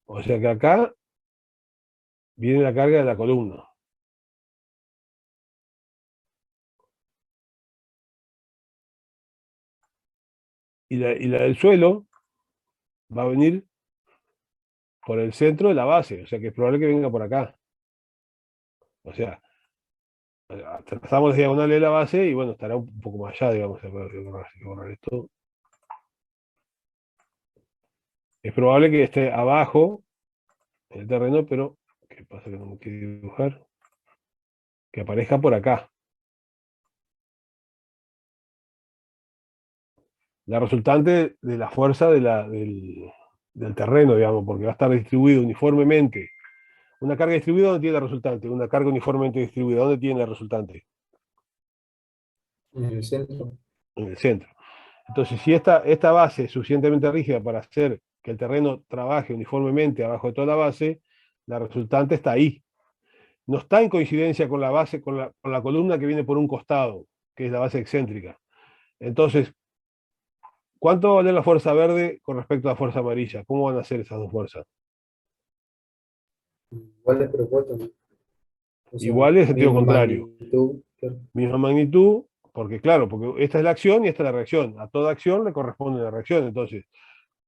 O sea que acá viene la carga de la columna. Y la del suelo va a venir por el centro de la base, o sea que es probable que venga por acá. O sea, trazamos las diagonales de la base y bueno, estará un poco más allá, digamos. Hay que borrar esto. Es probable que esté abajo en el terreno, pero ¿qué pasa que no me quiere dibujar? Que aparezca por acá. La resultante de la fuerza del terreno, digamos, porque va a estar distribuido uniformemente. Una carga distribuida, ¿dónde tiene la resultante? Una carga uniformemente distribuida, ¿dónde tiene la resultante? En el centro. En el centro. Entonces, si esta base es suficientemente rígida para hacer que el terreno trabaje uniformemente abajo de toda la base, la resultante está ahí. No está en coincidencia con la base, con la columna que viene por un costado, que es la base excéntrica. Entonces, ¿cuánto va a valer la fuerza verde con respecto a la fuerza amarilla? ¿Cómo van a ser esas dos fuerzas? Iguales pero opuestos, ¿no? O sea, Iguales en sentido misma contrario. magnitud. Claro. Misma magnitud, porque claro, porque esta es la acción y esta es la reacción. A toda acción le corresponde una reacción. Entonces,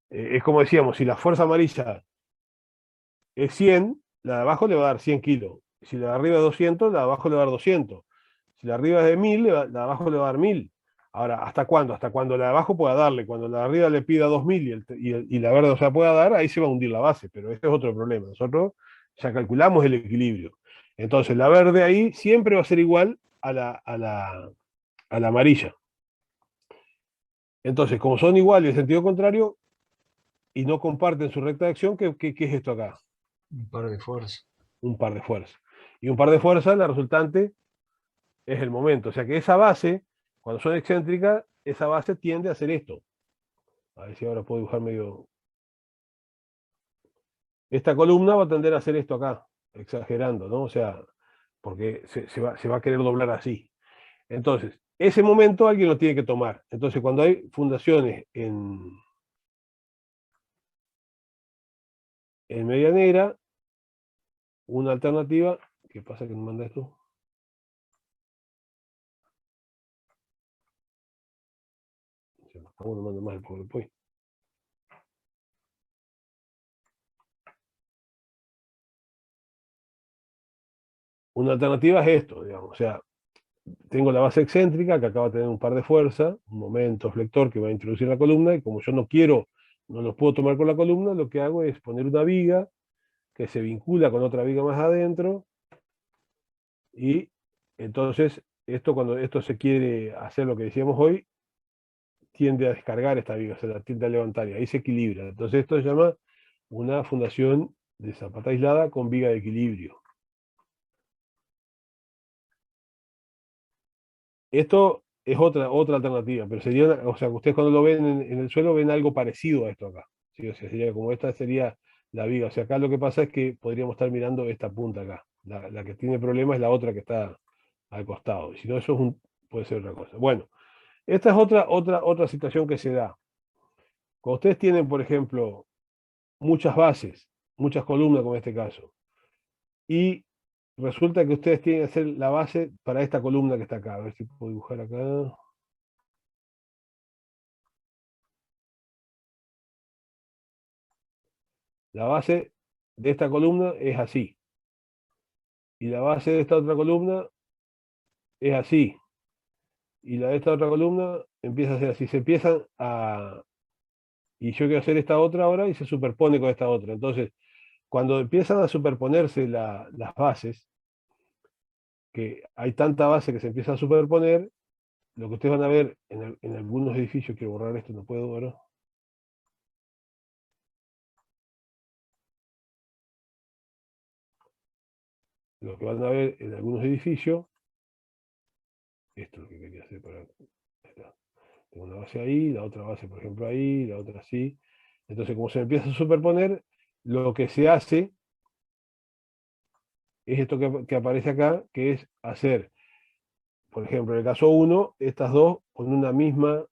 es como decíamos, si la fuerza amarilla es 100, la de abajo le va a dar 100 kilos. Si la de arriba es 200, la de abajo le va a dar 200. Si la de arriba es de 1000, la de abajo le va a dar 1000. Ahora, ¿hasta cuándo? Hasta cuando la de abajo pueda darle. Cuando la de arriba le pida 2000 y la verde, o sea, pueda dar, ahí se va a hundir la base. Pero ese es otro problema. Nosotros ya calculamos el equilibrio. Entonces, la verde ahí siempre va a ser igual a la amarilla. Entonces, como son iguales en sentido contrario y no comparten su recta de acción, ¿qué es esto acá? Un par de fuerzas. Un par de fuerzas. Y un par de fuerzas, la resultante es el momento. O sea que esa base, cuando son excéntricas, esa base tiende a hacer esto. A ver si ahora puedo dibujar medio. Esta columna va a tender a hacer esto acá, exagerando, ¿no? O sea, porque se va a querer doblar así. Entonces, ese momento alguien lo tiene que tomar. Entonces, cuando hay fundaciones en medianera, una alternativa, ¿qué pasa que me manda esto? ¿Cómo no manda más el PowerPoint? Una alternativa es esto, digamos, o sea, tengo la base excéntrica que acaba de tener un par de fuerza, un momento flector que va a introducir la columna, y como yo no quiero, no los puedo tomar con la columna, lo que hago es poner una viga que se vincula con otra viga más adentro, y entonces cuando esto se quiere hacer lo que decíamos hoy, tiende a descargar esta viga, se la tiende a levantar, y ahí se equilibra. Entonces esto se llama una fundación de zapata aislada con viga de equilibrio. Esto es otra alternativa, pero sería, o sea, ustedes cuando lo ven en el suelo ven algo parecido a esto acá. ¿Sí? O sea, sería como esta sería la viga. O sea, acá lo que pasa es que podríamos estar mirando esta punta acá. La que tiene problema es la otra que está al costado. Si no, eso puede ser otra cosa. Bueno, esta es otra situación que se da. Cuando ustedes tienen, por ejemplo, muchas bases, muchas columnas, como en este caso, y resulta que ustedes tienen que hacer la base para esta columna que está acá. A ver si puedo dibujar acá. La base de esta columna es así. Y la base de esta otra columna es así. Y la de esta otra columna empieza a ser así. Se empiezan a. Y yo quiero hacer esta otra ahora y se superpone con esta otra. Entonces, cuando empiezan a superponerse las bases, que hay tanta base que se empieza a superponer, lo que ustedes van a ver en algunos edificios, quiero borrar esto, no puedo, ¿verdad? Lo que van a ver en algunos edificios, esto es lo que quería hacer para... Tengo una base ahí, la otra base, por ejemplo, ahí, la otra así. Entonces, como se empieza a superponer, lo que se hace es esto que aparece acá, que es hacer, por ejemplo, en el caso 1, estas dos con una misma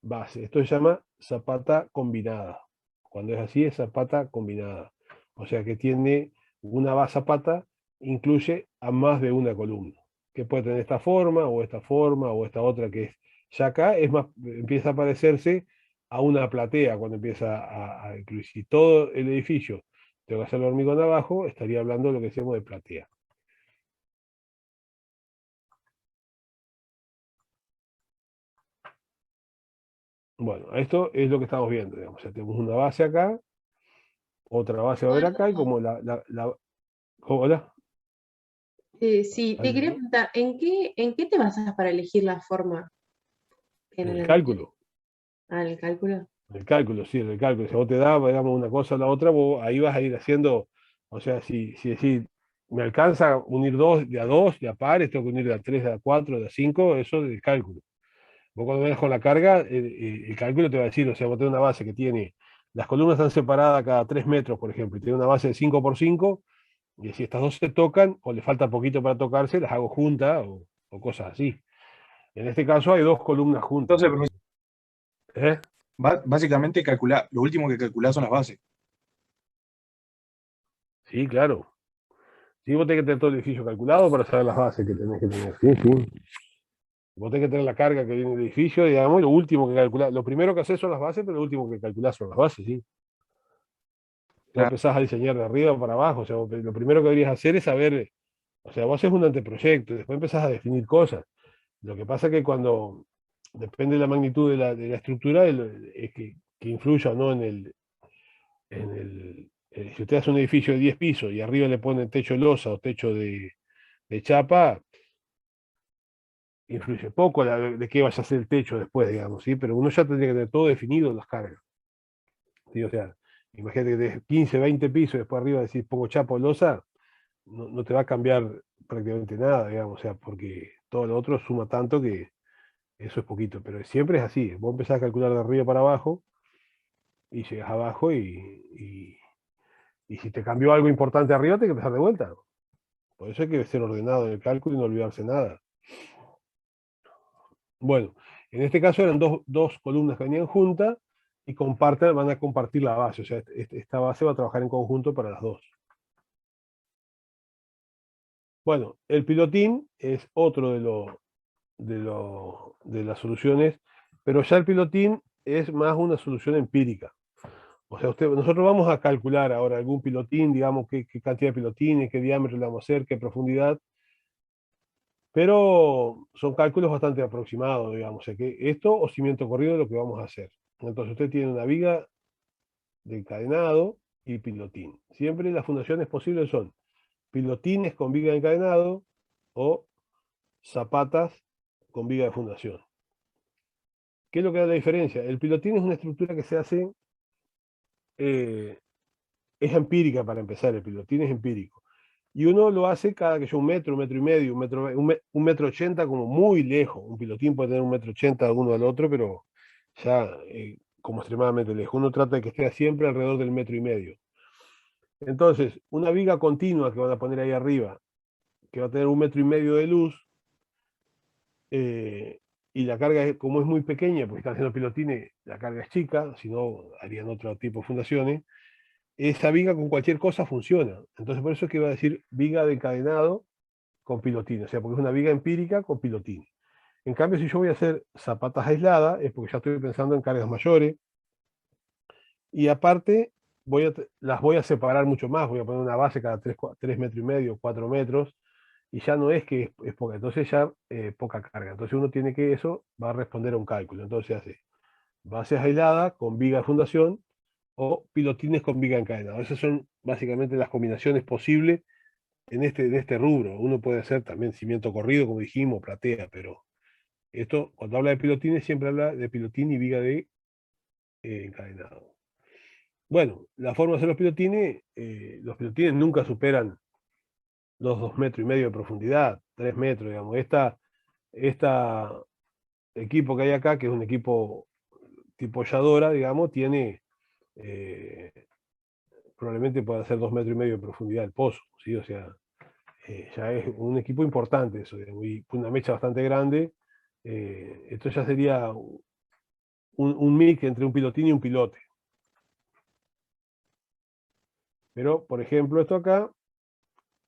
base. Esto se llama zapata combinada. Cuando es así, es zapata combinada. O sea que tiene una base zapata, incluye a más de una columna, que puede tener esta forma, o esta otra que es. Ya acá es más, empieza a parecerse a una platea cuando empieza a incluir. Si todo el edificio tengo que hacer el hormigón abajo, estaría hablando de lo que decíamos de platea. Bueno, esto es lo que estamos viendo, digamos. O sea, tenemos una base acá, otra base va a haber acá, y como hola. Sí, te quería preguntar, ¿en qué te basas para elegir la forma? En el cálculo. Ah, en el cálculo. El cálculo, sí, en el cálculo. Si vos te da, digamos, una cosa o la otra, vos ahí vas a ir haciendo, o sea, si decís, me alcanza unir dos de a dos, de a pares, tengo que unir de a tres, de a cuatro, de a cinco, eso es el cálculo. Vos cuando vengas con la carga, el cálculo te va a decir, o sea, vos tenés una base que tiene, las columnas están separadas cada 3 metros, por ejemplo, y tiene una base de 5 por 5, y si estas dos se tocan, o le falta poquito para tocarse, las hago juntas, o cosas así. En este caso hay dos columnas juntas. Entonces, ¿Eh? básicamente lo último que calculás son las bases. Sí, claro. Sí, vos tenés que tener todo el edificio calculado para saber las bases que tenés que tener. Sí, sí. Vos tenés que tener la carga que viene del edificio, digamos, y lo último que calculás. Lo primero que haces son las bases, pero lo último que calculás son las bases, sí. Vos Claro. empezás a diseñar de arriba para abajo. O sea, lo primero que deberías hacer es saber, o sea, vos haces un anteproyecto y después empezás a definir cosas. Lo que pasa es que cuando depende de la magnitud de la estructura, es que influya o no si usted hace un edificio de 10 pisos y arriba le ponen techo de losa o techo de chapa, influye poco de qué vaya a ser el techo después, digamos, ¿sí? Pero uno ya tendría que tener todo definido en las cargas, ¿sí? O sea, imagínate que tenés 15, 20 pisos y después arriba decís pongo chapa o losa, no te va a cambiar prácticamente nada, digamos, o sea, porque todo lo otro suma tanto que eso es poquito, pero siempre es así, vos empezás a calcular de arriba para abajo y llegas abajo y si te cambió algo importante arriba, tenés que empezar de vuelta. Por eso hay que ser ordenado en el cálculo y no olvidarse nada. Bueno, en este caso eran dos columnas que venían juntas y van a compartir la base. O sea, esta base va a trabajar en conjunto para las dos. Bueno, el pilotín es otro de las soluciones, pero ya el pilotín es más una solución empírica. O sea, nosotros vamos a calcular ahora algún pilotín, digamos, qué cantidad de pilotines, qué diámetro le vamos a hacer, qué profundidad, pero son cálculos bastante aproximados, digamos. O sea, que esto o cimiento corrido es lo que vamos a hacer. Entonces usted tiene una viga de encadenado y pilotín. Siempre las fundaciones posibles son pilotines con viga de encadenado o zapatas con viga de fundación. ¿Qué es lo que da la diferencia? El pilotín es una estructura que se hace, es empírica para empezar, el pilotín es empírico. Y uno lo hace cada que yo un metro y medio, un metro 80 como muy lejos. Un pilotín puede tener 1,80 m de uno al otro, pero ya como extremadamente lejos. Uno trata de que esté siempre alrededor del 1,5 m. Entonces, una viga continua que van a poner ahí arriba, que va a tener 1,5 m de luz, y la carga, como es muy pequeña, porque están haciendo pilotines, la carga es chica, si no harían otro tipo de fundaciones, esa viga con cualquier cosa funciona. Entonces, por eso es que va a decir viga de encadenado con pilotín, o sea, porque es una viga empírica con pilotín. En cambio, si yo voy a hacer zapatas aisladas, es porque ya estoy pensando en cargas mayores, y aparte las voy a separar mucho más, voy a poner una base cada 3,5 metros, 4 metros, y ya no es que es poca, entonces ya poca carga. Entonces uno tiene que, eso va a responder a un cálculo. Entonces hace bases aisladas con viga de fundación o pilotines con viga encadenado. Esas son básicamente las combinaciones posibles en este rubro. Uno puede hacer también cimiento corrido, como dijimos, platea, pero esto, cuando habla de pilotines, siempre habla de pilotín y viga de encadenado. Bueno, la forma de hacer los pilotines nunca superan los 2,5 metros de profundidad, 3 metros, digamos. Esta equipo que hay acá, que es un equipo tipo Yadora, digamos, tiene probablemente pueda ser 2,5 metros de profundidad el pozo, ¿sí? O sea, ya es un equipo importante eso, digamos, y una mecha bastante grande. Esto ya sería un mix entre un pilotín y un pilote. Pero, por ejemplo, esto acá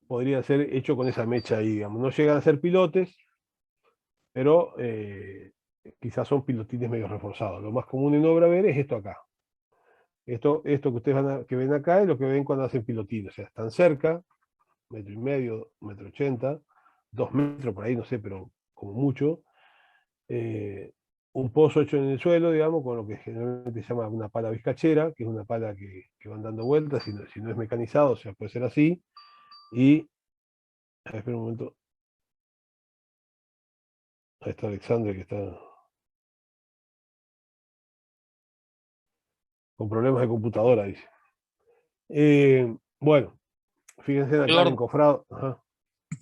podría ser hecho con esa mecha ahí, digamos. No llegan a ser pilotes, pero quizás son pilotines medio reforzados. Lo más común en obra ver es esto acá. Esto que ustedes que ven acá es lo que ven cuando hacen pilotines. O sea, están cerca, 1,5 metros, 1,80 metros, 2 metros por ahí, no sé, pero como mucho. Un pozo hecho en el suelo, digamos, con lo que generalmente se llama una pala bizcachera, que es una pala que van dando vueltas, si no es mecanizado, o sea, puede ser así. Y, a ver, espera un momento. Ahí está Alexander, que está con problemas de computadora, dice. Bueno, fíjense acá el Eduardo, encofrado. Ajá.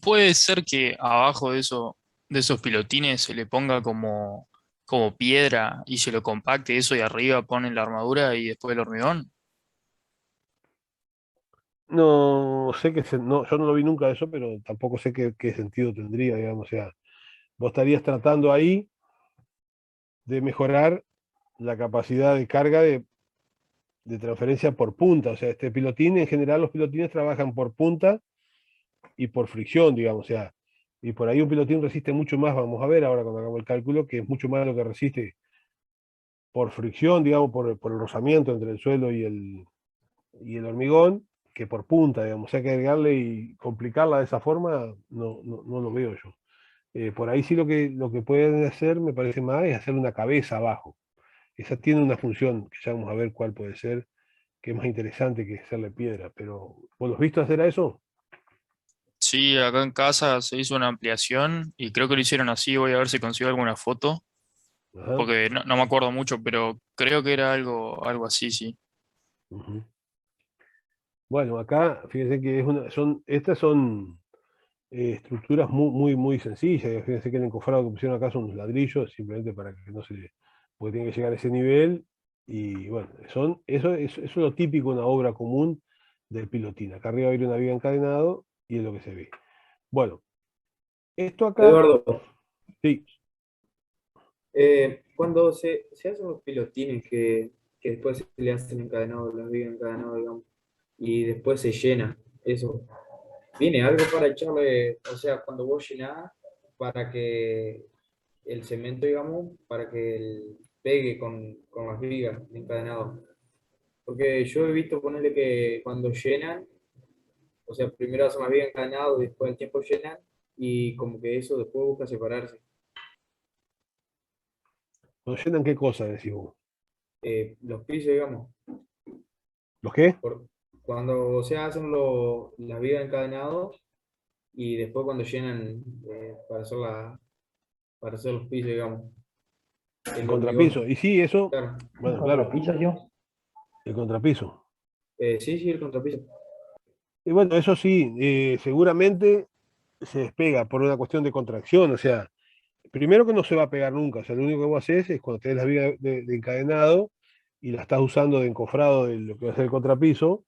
¿puede ser que abajo de esos pilotines se le ponga como piedra y se lo compacte eso y arriba ponen la armadura y después el hormigón? No sé no, yo no lo vi nunca eso, pero tampoco sé qué sentido tendría, digamos. O sea, vos estarías tratando ahí de mejorar la capacidad de carga de transferencia por punta. O sea, este pilotín, en general los pilotines trabajan por punta y por fricción, digamos. O sea, y por ahí un pilotín resiste mucho más, vamos a ver ahora cuando hagamos el cálculo, que es mucho más lo que resiste por fricción, digamos, por el rozamiento entre el suelo y el hormigón, que por punta, digamos. O sea, que agregarle y complicarla de esa forma, no lo veo yo. Por ahí sí lo que pueden hacer, me parece más, es hacer una cabeza abajo. Esa tiene una función, que ya vamos a ver cuál puede ser, que es más interesante que hacerle piedra. Pero, ¿vos los has visto hacer a eso? Sí, acá en casa se hizo una ampliación y creo que lo hicieron así. Voy a ver si consigo alguna foto, Ajá. porque no me acuerdo mucho, pero creo que era algo así, sí. Ujú. Bueno, acá, fíjense que estas son estructuras muy sencillas. Fíjense que el encofrado que pusieron acá son unos ladrillos, simplemente para que no se, porque tiene que llegar a ese nivel. Y bueno, eso es lo típico, una obra común del pilotín. Acá arriba hay una viga encadenado y es lo que se ve. Bueno, esto acá, Eduardo, sí, cuando se hacen los pilotines que después se le hacen encadenados, las vigas encadenadas, digamos, y después se llena, eso, ¿viene algo para echarle, o sea, cuando vos llenás, para que el cemento, digamos, para que pegue con las vigas encadenadas? Porque yo he visto ponerle que cuando llenan, o sea, primero hacen las vigas encadenadas, después del tiempo llenan, y como que eso después busca separarse. ¿nos llenan qué cosa, decís vos? Los pisos, digamos, ¿Los qué? cuando, o sea, hacen las vigas encadenados y después cuando llenan para hacer los pisos, digamos, El el contrapiso. hormigón. Y sí, eso, Claro. bueno, claro, Contrapiso, yo. el contrapiso. Sí, sí, el contrapiso. Y bueno, eso sí, seguramente se despega por una cuestión de contracción, o sea, primero que no se va a pegar nunca, o sea, lo único que vos haces es cuando tenés la viga de encadenado y la estás usando de encofrado de lo que va a ser el contrapiso,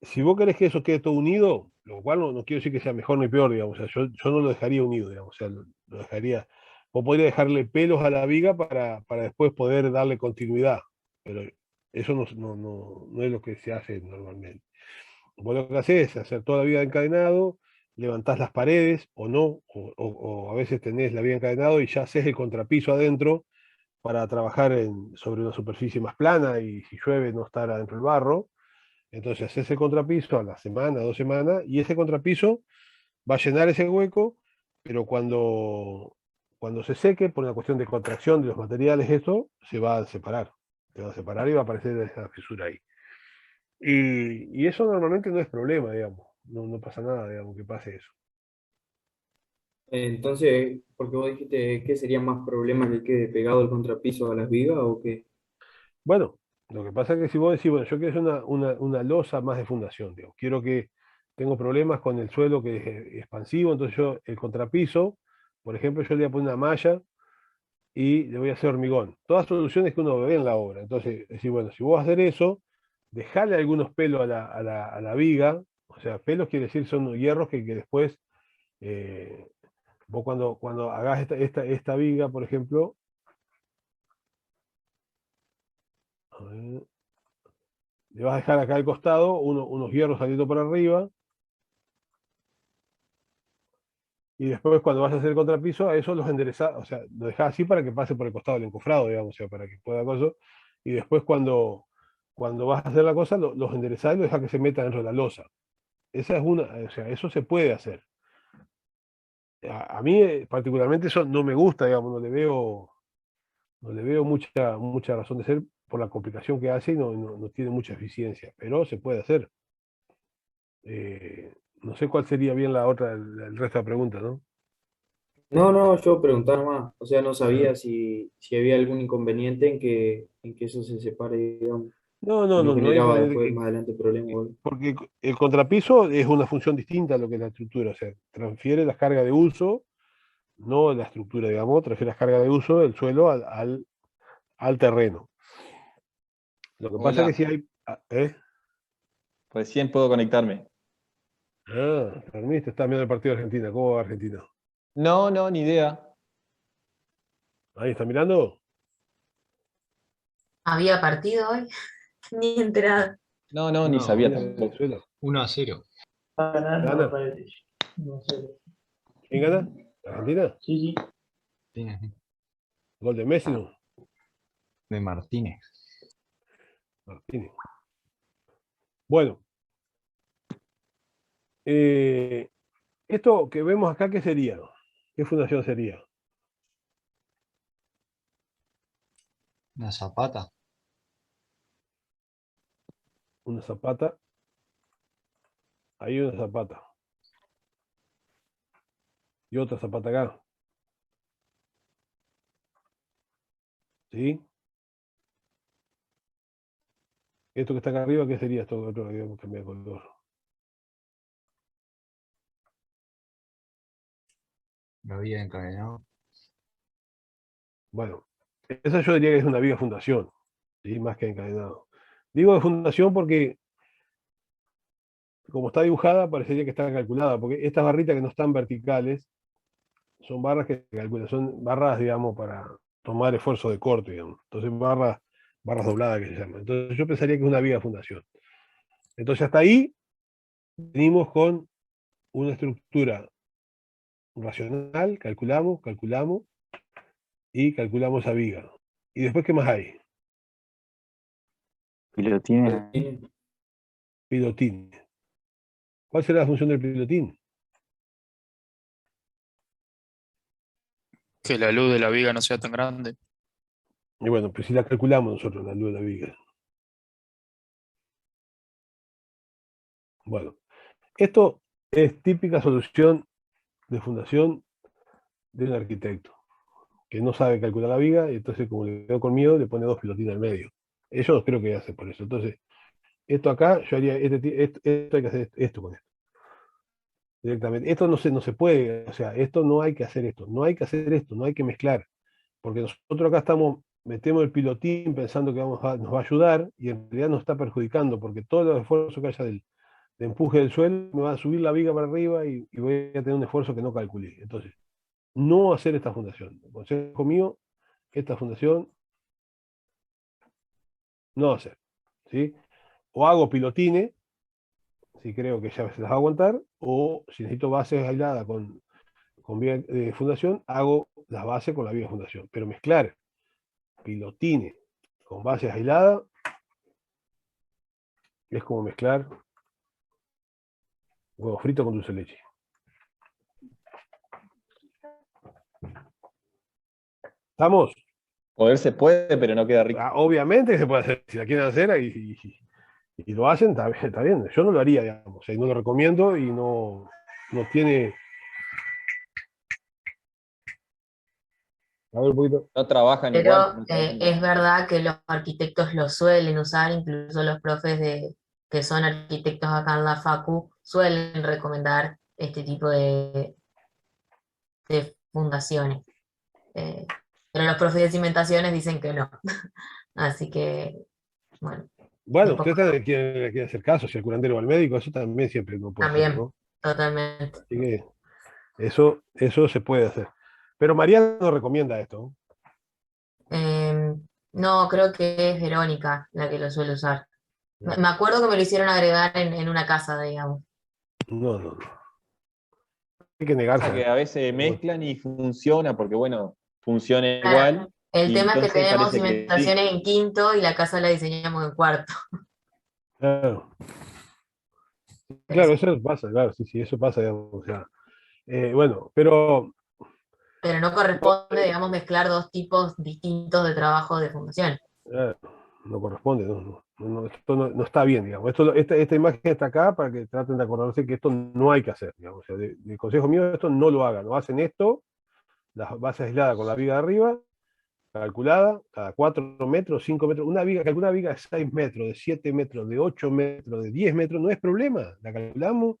si vos querés que eso quede todo unido, lo cual no quiero decir que sea mejor ni peor, digamos, o sea, yo no lo dejaría unido, digamos, o sea, lo dejaría, vos podrías dejarle pelos a la viga para después poder darle continuidad, pero eso no es lo que se hace normalmente. Vos lo que haces es hacer toda la viga de encadenado, levantás las paredes o no, o a veces tenés la viga encadenado y ya haces el contrapiso adentro para trabajar sobre una superficie más plana y si llueve no estar adentro del barro. Entonces haces el contrapiso a la semana, 2 semanas, y ese contrapiso va a llenar ese hueco, pero cuando se seque, por una cuestión de contracción de los materiales, esto se va a separar. te va a separar y va a aparecer esa fisura ahí. Y eso normalmente no es problema, digamos. No pasa nada, digamos, que pase eso. Entonces, porque vos dijiste que sería más problema que quede pegado el contrapiso a las vigas o qué. Bueno, lo que pasa es que si vos decís, bueno, yo quiero hacer una losa más de fundación, digamos, quiero que tengo problemas con el suelo que es expansivo, entonces yo el contrapiso, por ejemplo, yo le voy a poner una malla y le voy a hacer hormigón. Todas soluciones que uno ve en la obra. Entonces, decir, bueno, si vos vas a hacer eso, dejarle algunos pelos a la viga, o sea, pelos quiere decir son hierros que después, vos cuando hagas esta viga, por ejemplo, a ver, le vas a dejar acá al costado unos hierros saliendo por arriba, y después cuando vas a hacer el contrapiso, a eso los enderezás, o sea, lo dejás así para que pase por el costado del encofrado, digamos, o sea, para que pueda cosa, y después cuando vas a hacer la cosa, los enderezás y los dejás que se meta dentro de la losa. Esa es una, o sea, eso se puede hacer. A mí particularmente eso no me gusta, digamos, no le veo mucha razón de ser por la complicación que hace y no tiene mucha eficiencia, pero se puede hacer. No sé cuál sería bien la otra, el resto de la pregunta, ¿no? No, no, yo preguntaba más. O sea, no Ah. sabía si había algún inconveniente en que eso se separe, digamos, No, y no, no no, no hay generaba inconveniente después más adelante problemas. O algo. porque el contrapiso es una función distinta a lo que es la estructura, o sea, transfiere las cargas de uso, no la estructura, digamos, transfiere las cargas de uso del suelo al terreno. Lo que pasa es que Hola, si hay... recién puedo conectarme. Permiso, está viendo el partido de Argentina. ¿Cómo va Argentina? No, no, ni idea. ¿Ahí está mirando? Había partido hoy, ni enterada. No, no, ni No, sabía Argentina, tampoco. Venezuela. 1-0. Va ganando, me ¿Gana? parece. No sé. ¿Quién gana? ¿Argentina? Sí, sí. ¿Gol de Messi? No. De Martínez. Martínez. Bueno, esto que vemos acá, ¿qué sería? ¿Qué fundación sería? Una zapata. Una zapata. Ahí una zapata. Y otra zapata acá. ¿Sí? Esto que está acá arriba, ¿qué sería esto otro que habíamos cambiado de color? Lo había encadenado. Bueno, esa yo diría que es una viga fundación, ¿sí? Más que encadenado. Digo de fundación porque, como está dibujada, parecería que está calculada, porque estas barritas que no están verticales son barras que calculan, son barras, digamos, para tomar esfuerzo de corte, digamos. Entonces, barras dobladas que se llaman. Entonces, yo pensaría que es una viga fundación. Entonces, hasta ahí venimos con una estructura racional, calculamos y calculamos esa viga. ¿Y después qué más hay? Pilotines. Pilotín. ¿Cuál será la función del pilotín? Que la luz de la viga no sea tan grande. Y bueno, pues si la calculamos nosotros, la luz de la viga. Bueno, esto es típica solución de fundación de un arquitecto que no sabe calcular la viga y entonces como le quedó con miedo le pone dos pilotines al medio. Ellos creo que hacen por eso. Entonces, esto acá, yo haría esto hay que hacer esto con esto. Directamente. Esto no se puede, o sea, esto no hay que hacer esto, no hay que hacer esto, no hay que mezclar. Porque nosotros acá metemos el pilotín pensando que nos va a ayudar y en realidad nos está perjudicando porque todo el esfuerzo que haya de empuje del suelo me va a subir la viga para arriba y voy a tener un esfuerzo que no calculé. Entonces, no hacer esta fundación. El consejo mío, esta fundación, no hacer. ¿Sí? O hago pilotines, si creo que ya se las va a aguantar, o si necesito bases aisladas con vía de fundación, hago las bases con la vía de fundación. Pero mezclar pilotines con bases aisladas es como mezclar huevo frito con dulce de leche. ¿Estamos? Poder se puede, pero no queda rico. Obviamente que se puede hacer, si la quieren hacer y lo hacen, está bien. Yo no lo haría, digamos, no lo recomiendo y no tiene... A ver un poquito. No trabajan igual. Pero No trabajan es igual. verdad que los arquitectos lo suelen usar, incluso los profes que son arquitectos acá en la Facu suelen recomendar este tipo de fundaciones. Pero los profes de cimentaciones dicen que no. Así que, bueno, de Bueno, poco ustedes también quieren hacer caso, si el curandero va al médico, eso también siempre no puede hacerlo, también, ¿no? totalmente. Así que eso se puede hacer. Pero Mariana no recomienda esto. No, creo que es Verónica la que lo suele usar. ¿No? Me acuerdo que me lo hicieron agregar en una casa, digamos. No. Hay que Pasa negarse a que esto. a veces mezclan y funciona, porque bueno, funciona Claro, igual, el y tema es que entonces tenemos parece que sí. cimentaciones en quinto y la casa la diseñamos en cuarto. Claro, Pero, claro, eso pasa, claro, sí, eso pasa, digamos, o sea, bueno, pero pero no corresponde, digamos, mezclar dos tipos distintos de trabajo de fundación. eh, no corresponde, esto no está bien, digamos. Esta imagen está acá para que traten de acordarse que esto no hay que hacer, digamos. O sea, de consejo mío, esto no lo hagan, no hacen esto, la base aislada con la viga de arriba, calculada, cada 4 metros, 5 metros, una viga de 6 metros, de 7 metros, de 8 metros, de 10 metros, no es problema, la calculamos,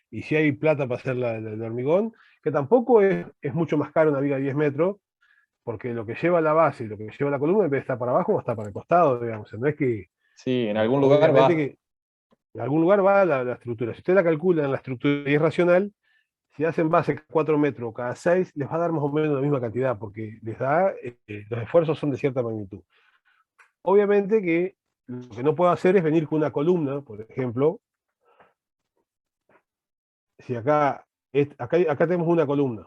y si hay plata para hacer el hormigón, que tampoco es mucho más caro una viga de 10 metros, porque lo que lleva la base y lo que lleva la columna, en vez de estar para abajo, va a estar para el costado, digamos. O sea, no es que, Sí, en algún lugar obviamente va. que en algún lugar va la estructura. Si usted la calcula en la estructura y es racional, si hacen base 4 metros cada 6, les va a dar más o menos la misma cantidad, porque les da, los esfuerzos son de cierta magnitud. Obviamente que lo que no puedo hacer es venir con una columna, por ejemplo, si acá tenemos una columna,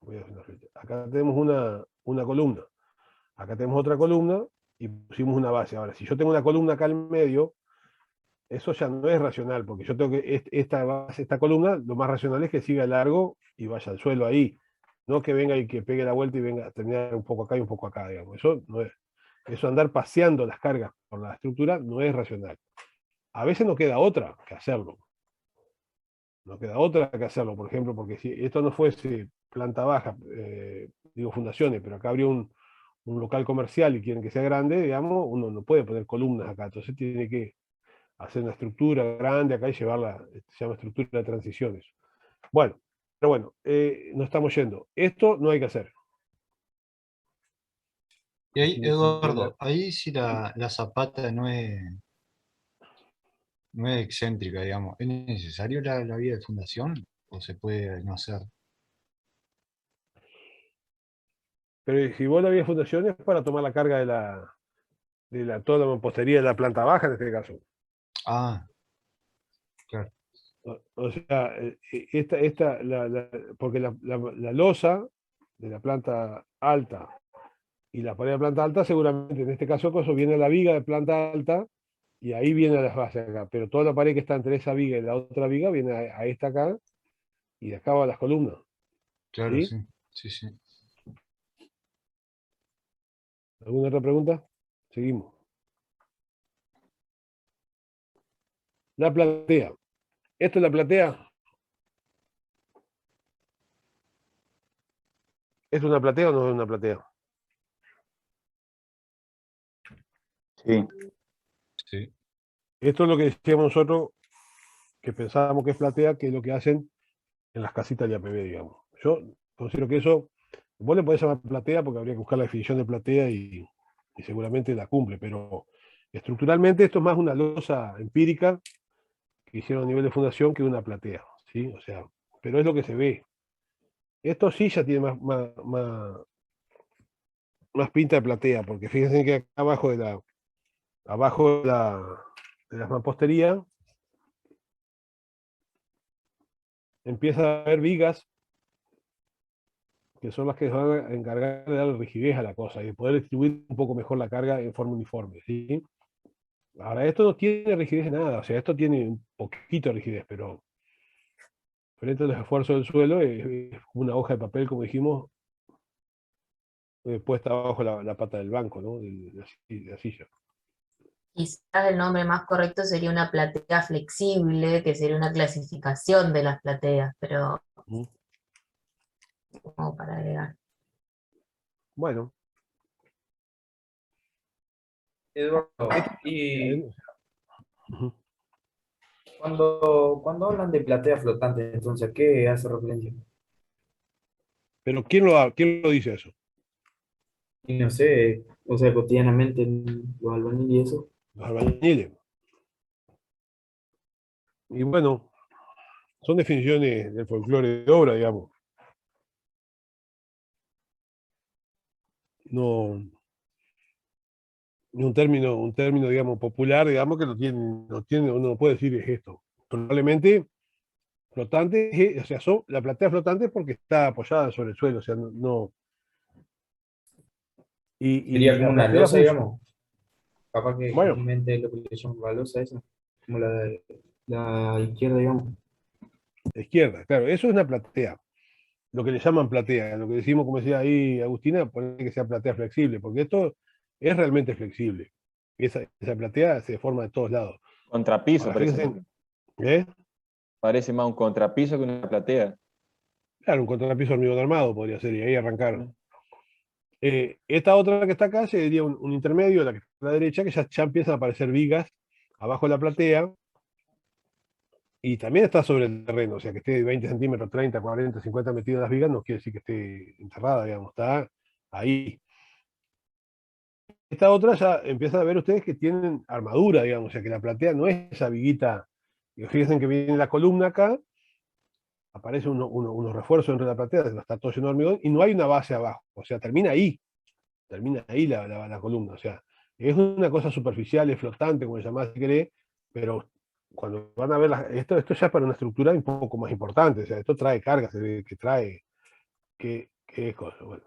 voy a hacer una flecha. Acá tenemos una columna, acá tenemos otra columna y pusimos una base. Ahora, si yo tengo una columna acá al medio, eso ya no es racional, porque yo tengo que, esta base, esta columna, lo más racional es que siga largo y vaya al suelo ahí, no que venga y que pegue la vuelta y venga a terminar un poco acá y un poco acá, digamos. Eso no es. Eso andar paseando las cargas por la estructura no es racional. A veces no queda otra que hacerlo. No queda otra que hacerlo, por ejemplo, porque si esto no fuese planta baja, digo fundaciones, pero acá habría un local comercial y quieren que sea grande, digamos, uno no puede poner columnas acá, entonces tiene que hacer una estructura grande acá y llevarla, se llama estructura de transiciones. Bueno, pero bueno, no estamos yendo. Esto no hay que hacer. Y ahí, Eduardo, ahí si la zapata no es excéntrica, digamos, ¿es necesario la vía de fundación o se puede no hacer? Pero si vos la vía fundación es para tomar la carga de toda la mampostería de la planta baja en este caso. Ah, claro. O sea, porque la losa de la planta alta y la pared de planta alta, seguramente en este caso viene la viga de planta alta y ahí viene las bases acá, pero toda la pared que está entre esa viga y la otra viga viene a esta acá y de acá va las columnas. Claro, ¿Sí? sí. ¿Alguna otra pregunta? Seguimos. La platea. ¿Esto es la platea? ¿Esto es una platea o no es una platea? Sí. Sí. Esto es lo que decíamos nosotros, que pensábamos que es platea, que es lo que hacen en las casitas de APB, digamos. Yo considero que eso, vos le podés llamar platea porque habría que buscar la definición de platea y seguramente la cumple, pero estructuralmente esto es más una losa empírica que hicieron a nivel de fundación que una platea, ¿sí? O sea, pero es lo que se ve. Esto sí ya tiene más pinta de platea, porque fíjense que acá abajo de las mamposterías empieza a haber vigas que son las que se van a encargar de dar rigidez a la cosa y de poder distribuir un poco mejor la carga en forma uniforme, ¿sí? Ahora, esto no tiene rigidez de nada, o sea, esto tiene un poquito de rigidez, pero frente a los esfuerzos del suelo es una hoja de papel, como dijimos, puesta abajo la pata del banco, ¿no? De la silla. Quizás el nombre más correcto sería una platea flexible, que sería una clasificación de las plateas, pero Ujú. como para agregar. Bueno, Eduardo, esto- y Ujú. cuando hablan de platea flotante, entonces, ¿a qué hace referencia? Pero ¿quién lo dice eso? Y no sé, o sea, cotidianamente en los albañiles y eso. Los albañiles. Y bueno, son definiciones del folclore de obra, digamos. No, un término, digamos, popular, digamos, que uno no puede decir es esto. Probablemente flotante, o sea, la platea flotante es porque está apoyada sobre el suelo, o sea, no. Y Sería como la una platea losa, funciona. digamos. Capaz que Bueno, comúnmente lo que le llaman la losa esa, como la izquierda, digamos. de izquierda, claro, eso es una platea. Lo que le llaman platea, lo que decimos, como decía ahí Agustina, poner que sea platea flexible, porque esto es realmente flexible. Esa platea se forma de todos lados. Contrapiso Ahora, parece fíjense, más. ¿eh? Parece más un contrapiso que una platea. Claro, un contrapiso hormigón armado podría ser, y ahí arrancar. Mm. Esta otra que está acá sería un intermedio, la que está a la derecha, que ya empiezan a aparecer vigas abajo de la platea, y también está sobre el terreno, o sea, que esté 20 centímetros, 30, 40, 50 metidas las vigas, no quiere decir que esté enterrada, digamos, está ahí. Esta otra ya empiezan a ver ustedes que tienen armadura, digamos, o sea, que la platea no es esa viguita. Y fíjense que viene la columna acá, aparece unos refuerzos dentro de la platea, está todo lleno de hormigón, y no hay una base abajo, o sea, termina ahí la columna, o sea, es una cosa superficial, es flotante, como se llama si querés, pero cuando van a ver, esto ya es para una estructura un poco más importante, o sea, esto trae cargas, se ve que trae, que es cosa, bueno.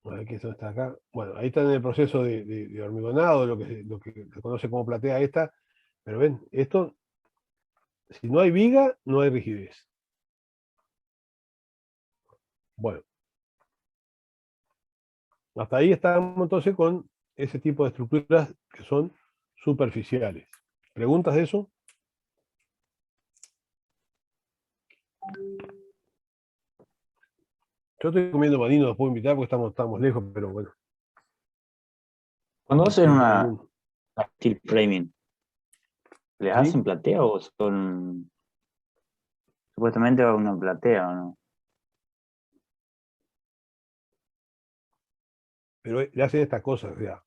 A ver qué eso está acá. Bueno, ahí está en el proceso de hormigonado, lo que se conoce como platea esta, pero ven, esto, si no hay viga, no hay rigidez. Bueno, hasta ahí estamos entonces con ese tipo de estructuras que son superficiales. ¿Preguntas de eso? Yo estoy comiendo manino, los puedo invitar porque estamos lejos, pero bueno. Cuando hacen Sí, una steel framing, ¿les ¿sí? hacen platea o son supuestamente una platea o no? Pero le hacen estas cosas, o sea,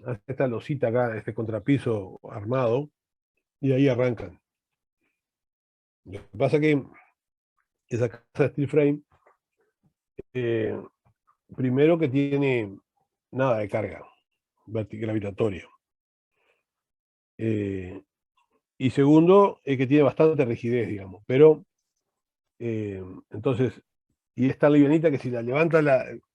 hacen esta losita acá, este contrapiso armado, y ahí arrancan. Lo que pasa que esa casa de steel frame, eh, primero que tiene nada de carga gravitatoria. Y segundo, que tiene bastante rigidez, digamos. Pero, entonces, y esta livianita que si la levanta,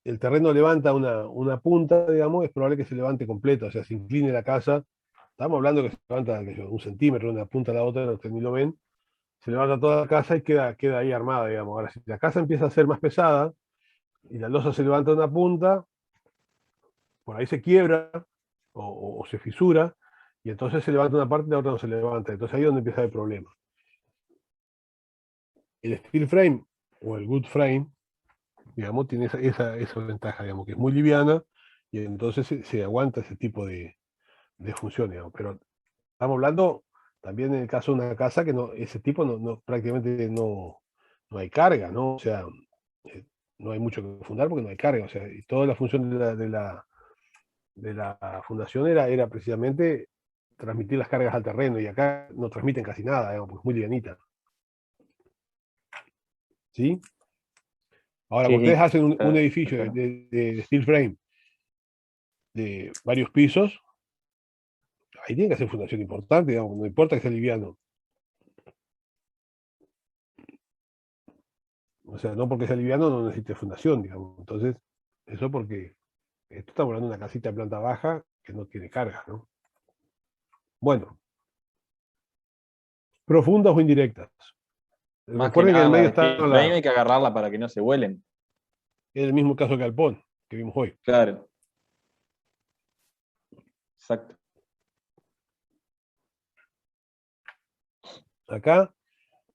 el terreno levanta una punta, digamos, es probable que se levante completa, o sea, se incline la casa. Estamos hablando que se levanta que un centímetro de una punta a la otra, ustedes ni lo ven. Se levanta toda la casa y queda ahí armada, digamos. Ahora, si la casa empieza a ser más pesada y la losa se levanta de una punta, por ahí se quiebra o se fisura, y entonces se levanta una parte y la otra no se levanta. Entonces ahí es donde empieza el problema. El steel frame o el wood frame, digamos, tiene esa ventaja, digamos, que es muy liviana y entonces se aguanta ese tipo de función, digamos. Pero estamos hablando también en el caso de una casa que ese tipo prácticamente no hay carga, ¿no? O sea, no hay mucho que fundar porque no hay carga, o sea, y toda la función de la fundación era precisamente transmitir las cargas al terreno, y acá no transmiten casi nada, digamos, porque es muy livianita. ¿Sí? Ahora, Sí, cuando ustedes sí. hacen un Está edificio claro. de steel frame de varios pisos, ahí tiene que hacer fundación importante, digamos, no importa que sea liviano. O sea, no porque sea liviano no necesite fundación, digamos. Entonces, eso porque esto estamos hablando de una casita de planta baja que no tiene cargas, ¿no? Bueno, profundas o indirectas. Más que Recuerden que en el nada, medio la está steel frame hay que agarrarla para que no se vuelen. es el mismo caso que Alpón. que vimos hoy. Claro. Exacto. Acá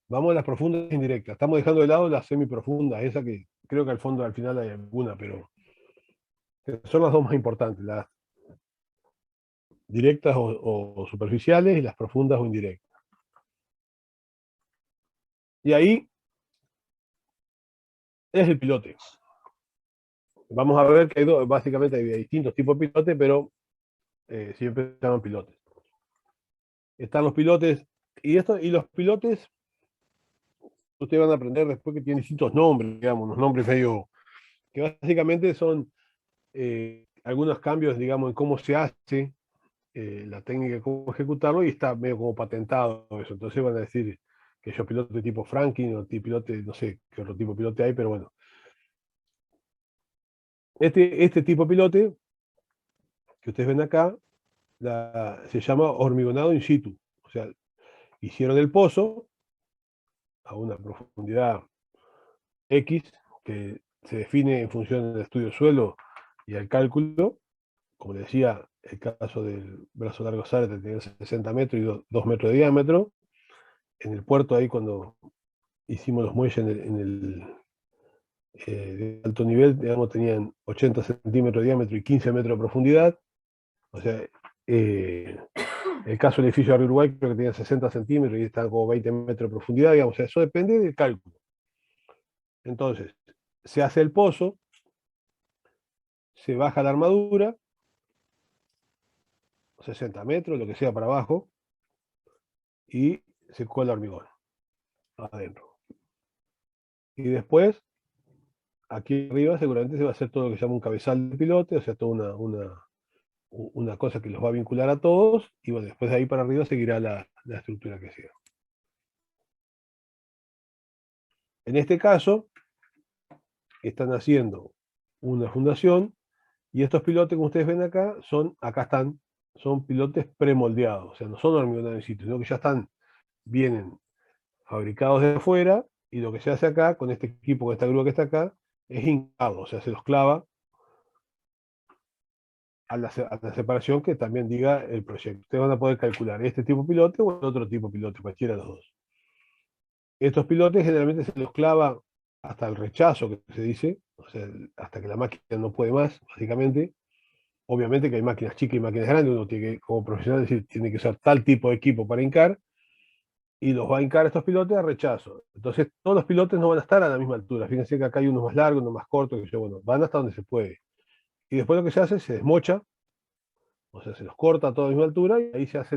vamos a las profundas e indirectas. Estamos dejando de lado las semiprofundas, esa que creo que al fondo al final hay alguna, pero son las dos más importantes, las directas o superficiales y las profundas o indirectas. Y ahí es el pilote. Vamos a ver que hay básicamente hay distintos tipos de pilote, pero siempre se llaman pilotes. Están los pilotes, y los pilotes, ustedes van a aprender después que tienen distintos nombres, digamos, unos nombres medio, que básicamente son algunos cambios, digamos, en cómo se hace la técnica de cómo ejecutarlo, y está medio como patentado eso. Entonces van a decir que yo pilote tipo Franklin o pilote, no sé qué otro tipo de pilote hay, pero bueno. Este tipo de pilote que ustedes ven acá se llama hormigonado in situ. O sea, hicieron el pozo a una profundidad X, que se define en función del estudio del suelo y al cálculo. Como les decía, el caso del brazo largo Zárate tenía 60 metros y 2 metros de diámetro. En el puerto, ahí cuando hicimos los muelles de alto nivel, digamos, tenían 80 centímetros de diámetro y 15 metros de profundidad. O sea, el caso del edificio de Uruguay creo que tenía 60 centímetros y está como 20 metros de profundidad, digamos. O sea, eso depende del cálculo. Entonces, se hace el pozo, se baja la armadura, 60 metros, lo que sea para abajo, y se cuela hormigón adentro. Y después, aquí arriba seguramente se va a hacer todo lo que se llama un cabezal de pilote, o sea, toda una cosa que los va a vincular a todos, y bueno, después de ahí para arriba seguirá la estructura que sea. En este caso, están haciendo una fundación, y estos pilotes, como ustedes ven acá, son pilotes premoldeados, o sea, no son hormigonados in situ, sino que ya vienen fabricados de afuera, y lo que se hace acá, con este equipo, con esta grúa que está acá, es hincado, o sea, se los clava a la separación que también diga el proyecto. Ustedes van a poder calcular este tipo de pilote o el otro tipo de pilote, cualquiera de los dos. Estos pilotes generalmente se los clava hasta el rechazo, que se dice, o sea, hasta que la máquina no puede más, básicamente. Obviamente que hay máquinas chicas y máquinas grandes, uno tiene que, como profesional, decir, tiene que usar tal tipo de equipo para hincar, y los va a hincar estos pilotes a rechazo. Entonces, todos los pilotes no van a estar a la misma altura. Fíjense que acá hay unos más largos, unos más cortos, que bueno, van hasta donde se puede. Y después lo que se hace, se desmocha, o sea, se los corta a toda la misma altura, y ahí se hace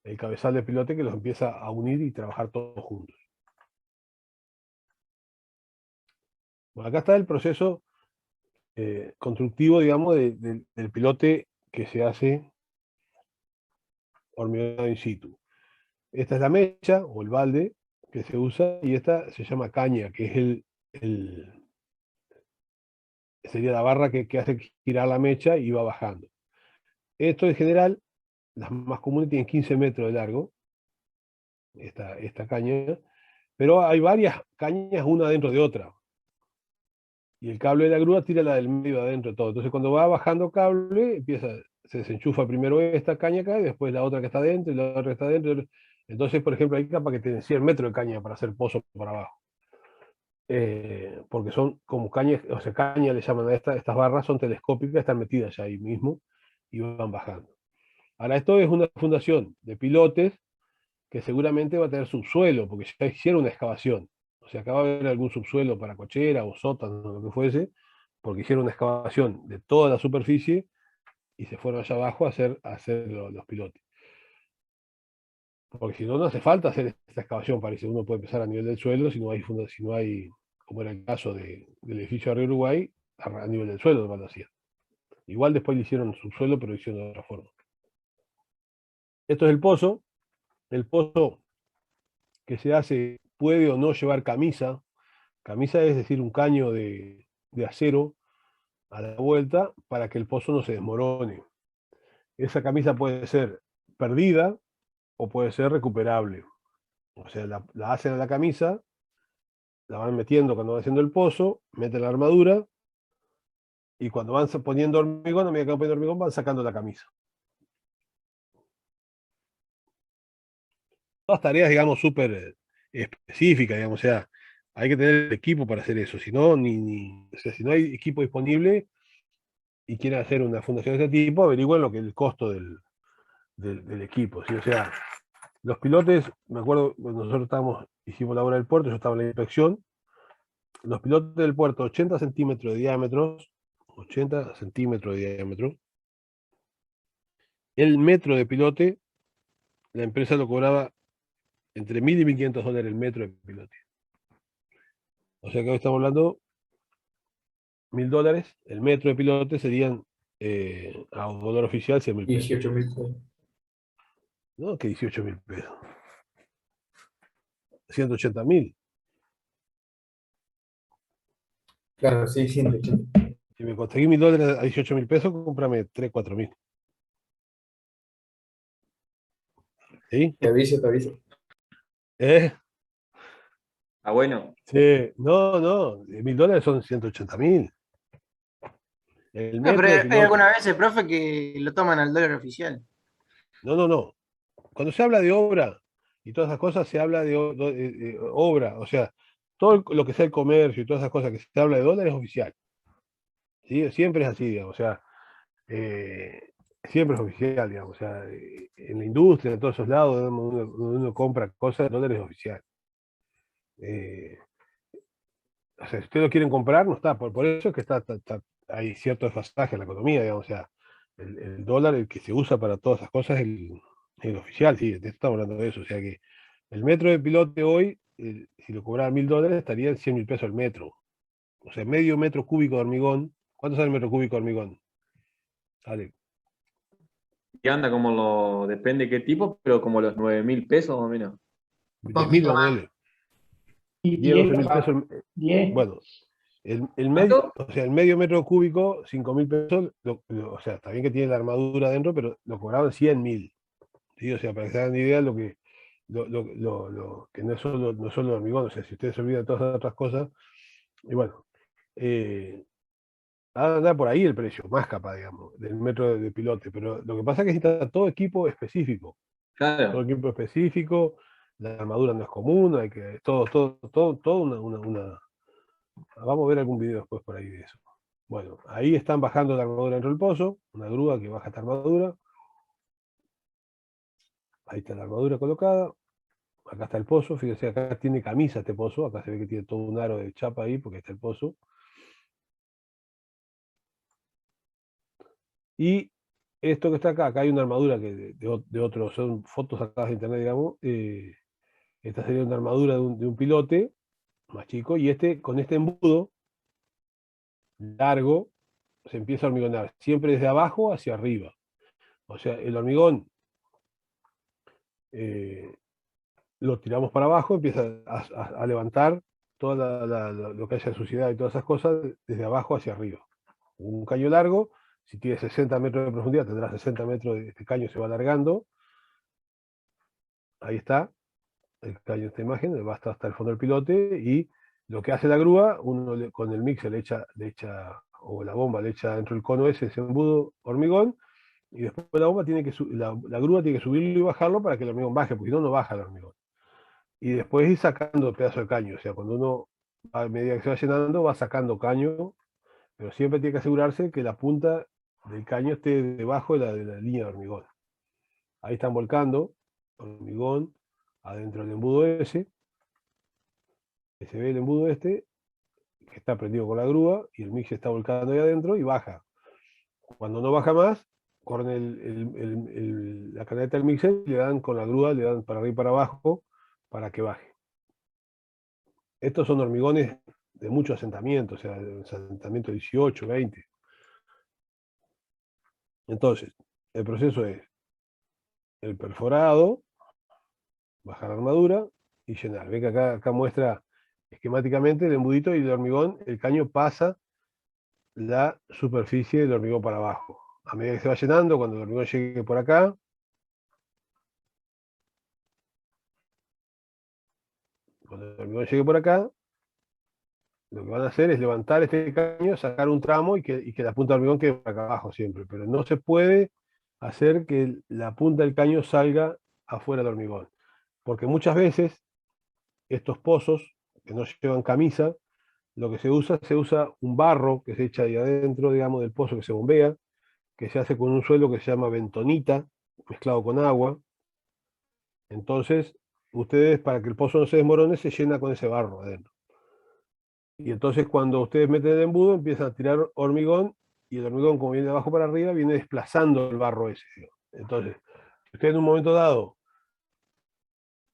el cabezal de pilote que los empieza a unir y trabajar todos juntos. Bueno, acá está el proceso constructivo, digamos, del pilote que se hace hormigonado in situ. Esta es la mecha o el balde que se usa, y esta se llama caña, que es sería la barra que hace girar la mecha y va bajando. Esto en general, las más comunes tienen 15 metros de largo, esta caña, pero hay varias cañas una dentro de otra. Y el cable de la grúa tira la del medio adentro de todo. Entonces cuando va bajando cable, se desenchufa primero esta caña acá y después la otra que está dentro y la otra que está dentro. Entonces, por ejemplo, hay capas que tienen 100 metros de caña para hacer pozo para abajo. Porque son como cañas, o sea, caña le llaman a estas barras, son telescópicas, están metidas ya ahí mismo y van bajando. Ahora, esto es una fundación de pilotes que seguramente va a tener subsuelo, porque ya hicieron una excavación. O sea, acá va a haber algún subsuelo para cochera o sótano, o lo que fuese, porque hicieron una excavación de toda la superficie y se fueron allá abajo a hacer los pilotes. Porque si no, no hace falta hacer esta excavación, parece. Uno puede empezar a nivel del suelo si no hay, como era el caso del edificio de Río Uruguay, a nivel del suelo lo hacían. Igual después le hicieron subsuelo, pero lo hicieron de otra forma. Esto es el pozo. El pozo que se hace puede o no llevar camisa. Camisa es decir, un caño de acero a la vuelta para que el pozo no se desmorone. Esa camisa puede ser perdida o puede ser recuperable. O sea, la hacen a la camisa, la van metiendo cuando van haciendo el pozo, meten la armadura y cuando van poniendo hormigón, a medida que van poniendo hormigón, van sacando la camisa. Todas tareas, digamos, súper específicas, digamos, o sea, hay que tener el equipo para hacer eso, si no, o sea, si no hay equipo disponible y quieren hacer una fundación de este tipo, averigüen lo que es el costo del equipo, ¿sí? O sea, los pilotes, me acuerdo, cuando nosotros hicimos la obra del puerto, yo estaba en la inspección, los pilotes del puerto, 80 centímetros de diámetro, 80 centímetros de diámetro, el metro de pilote, la empresa lo cobraba entre 1.000 y 1.500 dólares el metro de pilote. O sea que hoy estamos hablando 1.000 dólares, el metro de pilote serían, a dólar oficial, 100.000 pesos. 18.000 pesos. No, que 18.000 pesos. 180.000. Claro, sí, 180. Si me conseguí 1.000 dólares a 18.000 pesos, cómprame 3, 4.000. ¿Sí? Te aviso, te aviso. ¿Eh? Ah, bueno. Sí. No, 1.000 dólares son 180.000. El No, metro pero de hay pilote. algunas veces, profe, que lo toman al dólar oficial. No. Cuando se habla de obra y todas esas cosas, se habla de obra. O sea, todo lo que sea el comercio y todas esas cosas que se habla de dólar es oficial. ¿Sí? Siempre es así, digamos. O sea, siempre es oficial, digamos. O sea, en la industria, en todos esos lados, donde uno compra cosas, el dólar es oficial. O sea, si ustedes lo quieren comprar, no está. Por eso es que hay cierto desfasaje en la economía, digamos. O sea, el dólar, el que se usa para todas esas cosas, es el oficial, sí, de esto estamos hablando de eso. O sea que el metro de pilote hoy, si lo cobraran 1.000 dólares, estaría en 100.000 pesos el metro. O sea, medio metro cúbico de hormigón. ¿Cuánto sale el metro cúbico de hormigón? Sale Que anda depende qué tipo, pero como los 9.000 pesos o menos. 10.000, vamos a verle. Y 10, 12.000 10, pesos. 10. Bueno, el medio, o sea, el medio metro cúbico, 5.000 pesos, o sea, está bien que tiene la armadura adentro, pero lo cobraban 100.000. ¿Sí? O sea, para que se hagan idea que no es solo el hormigón, o sea, si ustedes se olvidan de todas las otras cosas, y bueno, anda por ahí el precio, más capaz, digamos, del metro de pilote, pero lo que pasa es que necesita todo equipo específico, todo Claro. equipo específico, la armadura no es común, hay que, todo vamos a ver algún video después por ahí de eso. Bueno, ahí están bajando la armadura dentro del pozo, una grúa que baja esta armadura, ahí está la armadura colocada, acá está el pozo, fíjense, acá tiene camisa este pozo, acá se ve que tiene todo un aro de chapa ahí porque está el pozo. Y esto que está acá hay una armadura que de otros, son fotos sacadas de internet, digamos. Esta sería una armadura de un pilote más chico, y con este embudo largo se empieza a hormigonar, siempre desde abajo hacia arriba. O sea, el hormigón lo tiramos para abajo, empieza a levantar todo lo que haya suciedad y todas esas cosas desde abajo hacia arriba. Un caño largo, si tiene 60 metros de profundidad, tendrá 60 metros, este caño se va alargando. Ahí está el caño de esta imagen, va hasta el fondo del pilote, y lo que hace la grúa, uno con el mixer le echa, o la bomba le echa dentro del cono ese embudo hormigón, y después la bomba tiene que la grúa tiene que subirlo y bajarlo para que el hormigón baje, porque si no, no baja el hormigón. Y después ir sacando pedazos de caño, o sea, cuando uno, a medida que se va llenando, va sacando caño, pero siempre tiene que asegurarse que la punta del caño esté debajo de la línea de hormigón. Ahí están volcando hormigón adentro del embudo ese, que se ve el embudo este, que está prendido con la grúa, y el mix está volcando ahí adentro y baja. Cuando no baja más, corren la canaleta del mixer y le dan con la grúa, le dan para arriba y para abajo para que baje. Estos son hormigones de mucho asentamiento, o sea, de asentamiento 18, 20. Entonces, el proceso es el perforado, bajar la armadura y llenar. Ve que acá muestra esquemáticamente el embudito y el hormigón, el caño pasa la superficie del hormigón para abajo. A medida que se va llenando, cuando el hormigón llegue por acá, Lo que van a hacer es levantar este caño, sacar un tramo y que la punta del hormigón quede acá abajo siempre. Pero no se puede hacer que la punta del caño salga afuera del hormigón. Porque muchas veces estos pozos que no llevan camisa, lo que se usa un barro que se echa ahí adentro, digamos, del pozo que se bombea, que se hace con un suelo que se llama bentonita, mezclado con agua. Entonces, ustedes, para que el pozo no se desmorone, se llena con ese barro adentro. Y entonces cuando ustedes meten el embudo, empiezan a tirar hormigón, y el hormigón, como viene de abajo para arriba, viene desplazando el barro ese. Entonces, si usted en un momento dado,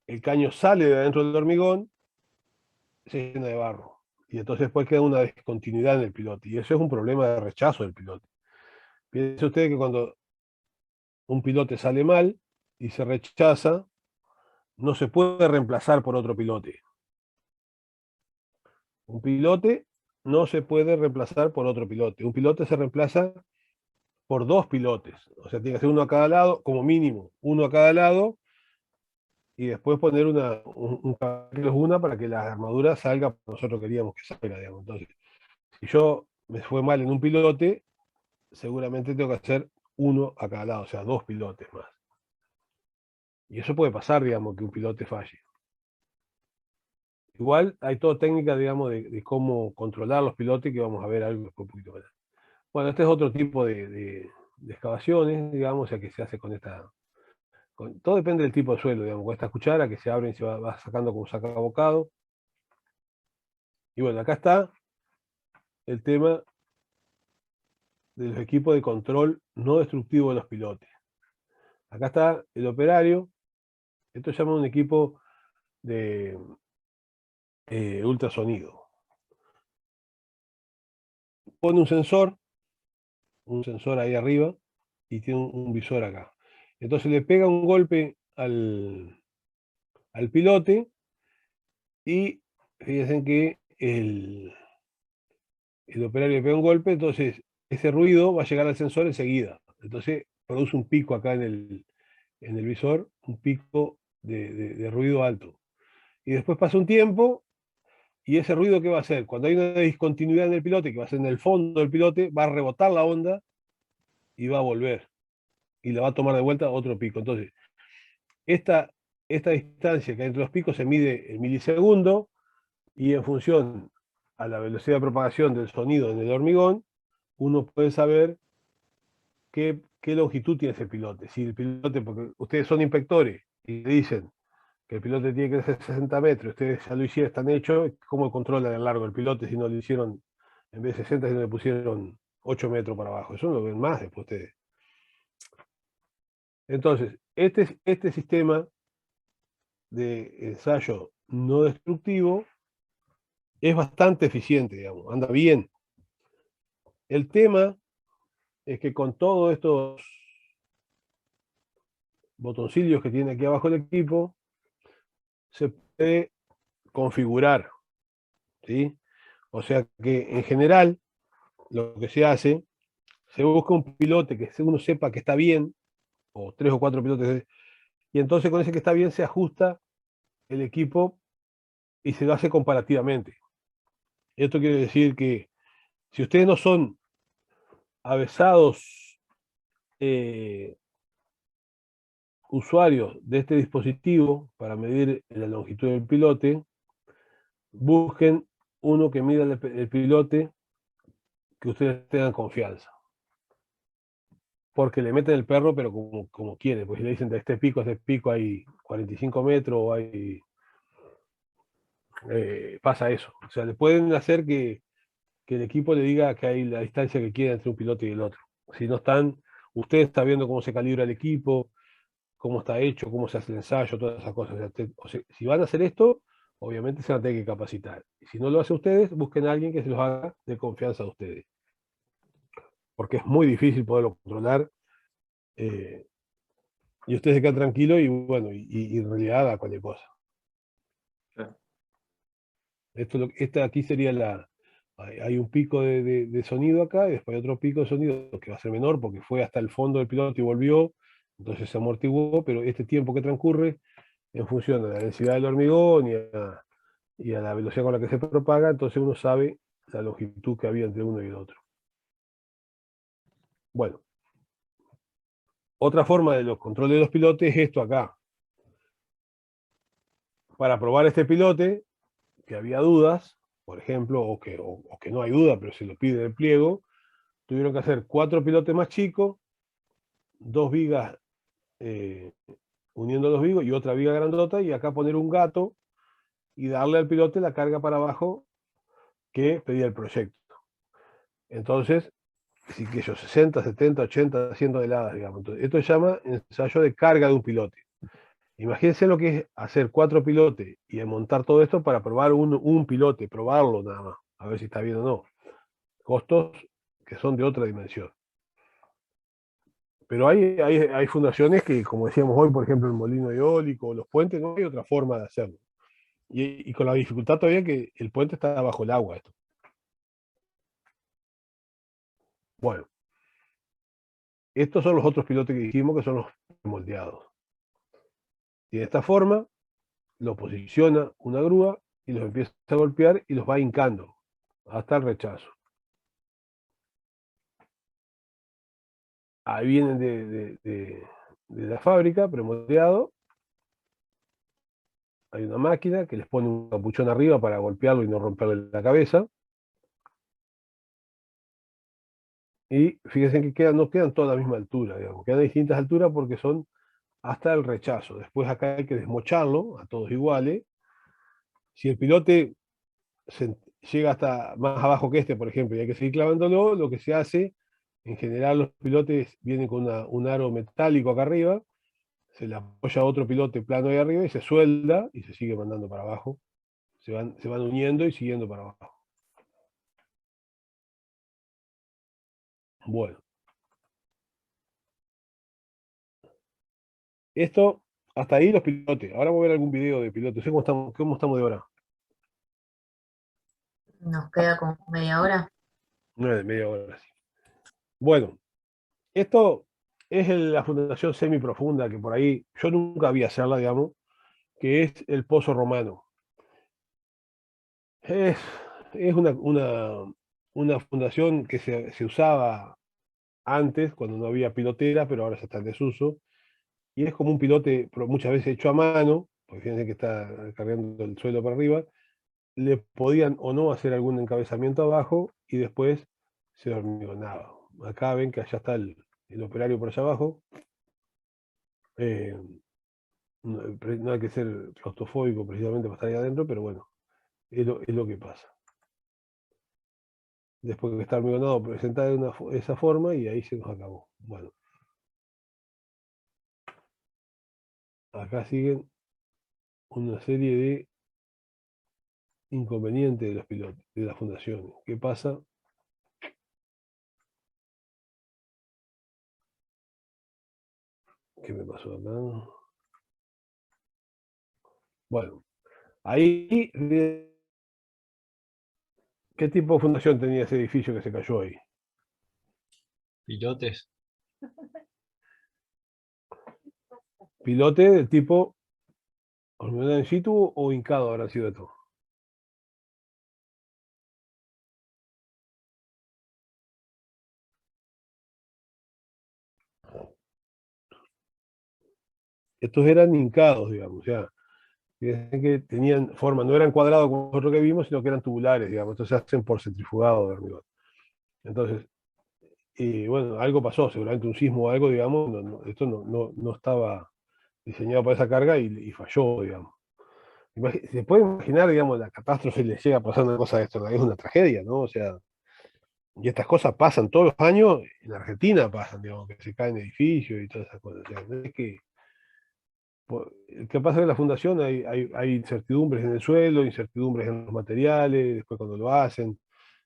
el caño sale de adentro del hormigón, se llena de barro. Y entonces después queda una discontinuidad en el pilote. Y eso es un problema de rechazo del pilote. Piense usted que cuando un pilote sale mal y se rechaza, no se puede reemplazar por otro pilote. Un pilote no se puede reemplazar por otro pilote. Un pilote se reemplaza por dos pilotes. O sea, tiene que ser uno a cada lado, como mínimo, uno a cada lado, y después poner una para que la armadura salga como nosotros queríamos que salga, digamos. Entonces, si yo me fue mal en un pilote, seguramente tengo que hacer uno a cada lado, o sea, dos pilotes más. Y eso puede pasar, digamos, que un pilote falle. Igual hay toda técnica, digamos, de cómo controlar los pilotes, que vamos a ver algo después un poquito más. Bueno, este es otro tipo de excavaciones, digamos, o sea, que se hace con esta... todo depende del tipo de suelo, digamos, con esta cuchara que se abre y se va sacando como saca bocado. Y bueno, acá está el tema de los equipos de control no destructivo de los pilotes. Acá está el operario. Esto se llama un equipo de ultrasonido. Pone un sensor ahí arriba, y tiene un visor acá. Entonces le pega un golpe al pilote, y fíjense que el operario le pega un golpe, entonces ese ruido va a llegar al sensor enseguida. Entonces produce un pico acá en el visor, un pico de ruido alto. Y después pasa un tiempo, y ese ruido, ¿qué va a hacer? Cuando hay una discontinuidad en el pilote, que va a ser en el fondo del pilote, va a rebotar la onda y va a volver. Y la va a tomar de vuelta otro pico. Entonces, esta distancia que hay entre los picos se mide en milisegundos, y en función a la velocidad de propagación del sonido en el hormigón, uno puede saber qué longitud tiene ese pilote. Si el pilote, porque ustedes son inspectores y dicen que el pilote tiene que ser 60 metros, ustedes ya lo hicieron, están hechos, ¿cómo controlan el largo del pilote si no lo hicieron en vez de 60, si no le pusieron 8 metros para abajo? Eso lo ven más después ustedes. Entonces, este sistema de ensayo no destructivo es bastante eficiente, digamos, anda bien. El tema es que con todos estos botoncillos que tiene aquí abajo el equipo, se puede configurar, ¿sí? O sea que en general, lo que se hace, se busca un pilote que uno sepa que está bien, o 3 o 4 pilotes, y entonces con ese que está bien se ajusta el equipo y se lo hace comparativamente. Esto quiere decir que si ustedes no son avesados usuarios de este dispositivo para medir la longitud del pilote, busquen uno que mida el pilote que ustedes tengan confianza. Porque le meten el perro, pero como quieren. Pues si le dicen de este pico a este pico hay 45 metros, o hay... pasa eso. O sea, le pueden hacer que el equipo le diga que hay la distancia que quiera entre un piloto y el otro. Si no están, usted está viendo cómo se calibra el equipo, cómo está hecho, cómo se hace el ensayo, todas esas cosas. O sea, si van a hacer esto, obviamente se van a tener que capacitar. Y si no lo hacen ustedes, busquen a alguien que se los haga de confianza a ustedes. Porque es muy difícil poderlo controlar. Y ustedes se quedan tranquilos y bueno, y en realidad haga cualquier cosa. Claro. Esta aquí sería hay un pico de sonido acá, y después hay otro pico de sonido que va a ser menor porque fue hasta el fondo del piloto y volvió, entonces se amortiguó, pero este tiempo que transcurre en función de la densidad del hormigón y a la velocidad con la que se propaga, entonces uno sabe la longitud que había entre uno y el otro. Bueno, otra forma de los controles de los pilotes es esto acá. Para probar este pilote, que había dudas, por ejemplo, o que no hay duda, pero se lo pide el pliego, tuvieron que hacer 4 pilotes más chicos, 2 vigas uniendo los vigos y otra viga grandota, y acá poner un gato y darle al pilote la carga para abajo que pedía el proyecto. Entonces, sí que ellos 60, 70, 80, 100 toneladas, digamos. Entonces, esto se llama ensayo de carga de un pilote. Imagínense lo que es hacer 4 pilotes y montar todo esto para probar un pilote, probarlo nada más, a ver si está bien o no. Costos que son de otra dimensión. Pero hay fundaciones que, como decíamos hoy, por ejemplo, el molino eólico, los puentes, no hay otra forma de hacerlo. Y con la dificultad todavía que el puente está bajo el agua. Esto. Bueno, estos son los otros pilotes que dijimos que son los moldeados. Y de esta forma, lo posiciona una grúa y los empieza a golpear y los va hincando hasta el rechazo. Ahí vienen de la fábrica, premoldeado. Hay una máquina que les pone un capuchón arriba para golpearlo y no romperle la cabeza. Y fíjense que no quedan todas a la misma altura, digamos, quedan a distintas alturas porque son hasta el rechazo. Después acá hay que desmocharlo a todos iguales. Si el pilote llega hasta más abajo que este, por ejemplo, y hay que seguir clavándolo, lo que se hace, en general los pilotes vienen con un aro metálico acá arriba, se le apoya a otro pilote plano ahí arriba y se suelda y se sigue mandando para abajo. Se van uniendo y siguiendo para abajo. Bueno. Esto, hasta ahí los pilotes. Ahora voy a ver algún video de pilotes. ¿Cómo estamos de hora? Nos queda como media hora. Media hora, sí. Bueno, esto es la fundación semiprofunda que por ahí yo nunca vi hacerla, digamos, que es el Pozo Romano. Es una fundación que se usaba antes, cuando no había pilotera, pero ahora ya está en desuso. Y es como un pilote muchas veces hecho a mano, porque fíjense que está cargando el suelo para arriba. Le podían o no hacer algún encabezamiento abajo y después se hormigonaba. Acá ven que allá está el operario por allá abajo. No hay que ser claustrofóbico precisamente para estar ahí adentro, pero bueno, es lo que pasa. Después que está hormigonado, presentada de esa forma y ahí se nos acabó. Bueno. Acá siguen una serie de inconvenientes de los pilotos, de las fundaciones. ¿Qué pasa? ¿Qué me pasó acá? Bueno, ahí, ¿qué tipo de fundación tenía ese edificio que se cayó ahí? Pilotes. Pilote del tipo hormigonado in situ o hincado habrá sido esto. Estos eran hincados, digamos, o sea, que tenían forma, no eran cuadrados como otros que vimos, sino que eran tubulares, digamos, entonces se hacen por centrifugado de hormigón. Entonces, bueno, algo pasó, seguramente un sismo o algo, digamos, esto no estaba diseñado para esa carga y falló, digamos. Se puede imaginar, digamos, la catástrofe le llega a pasar una cosa de esto, es una tragedia, ¿no? O sea, y estas cosas pasan todos los años, en Argentina pasan, digamos, que se caen edificios y todas esas cosas. O sea, no es que ¿qué pasa en la fundación? Hay incertidumbres en el suelo, incertidumbres en los materiales, después cuando lo hacen,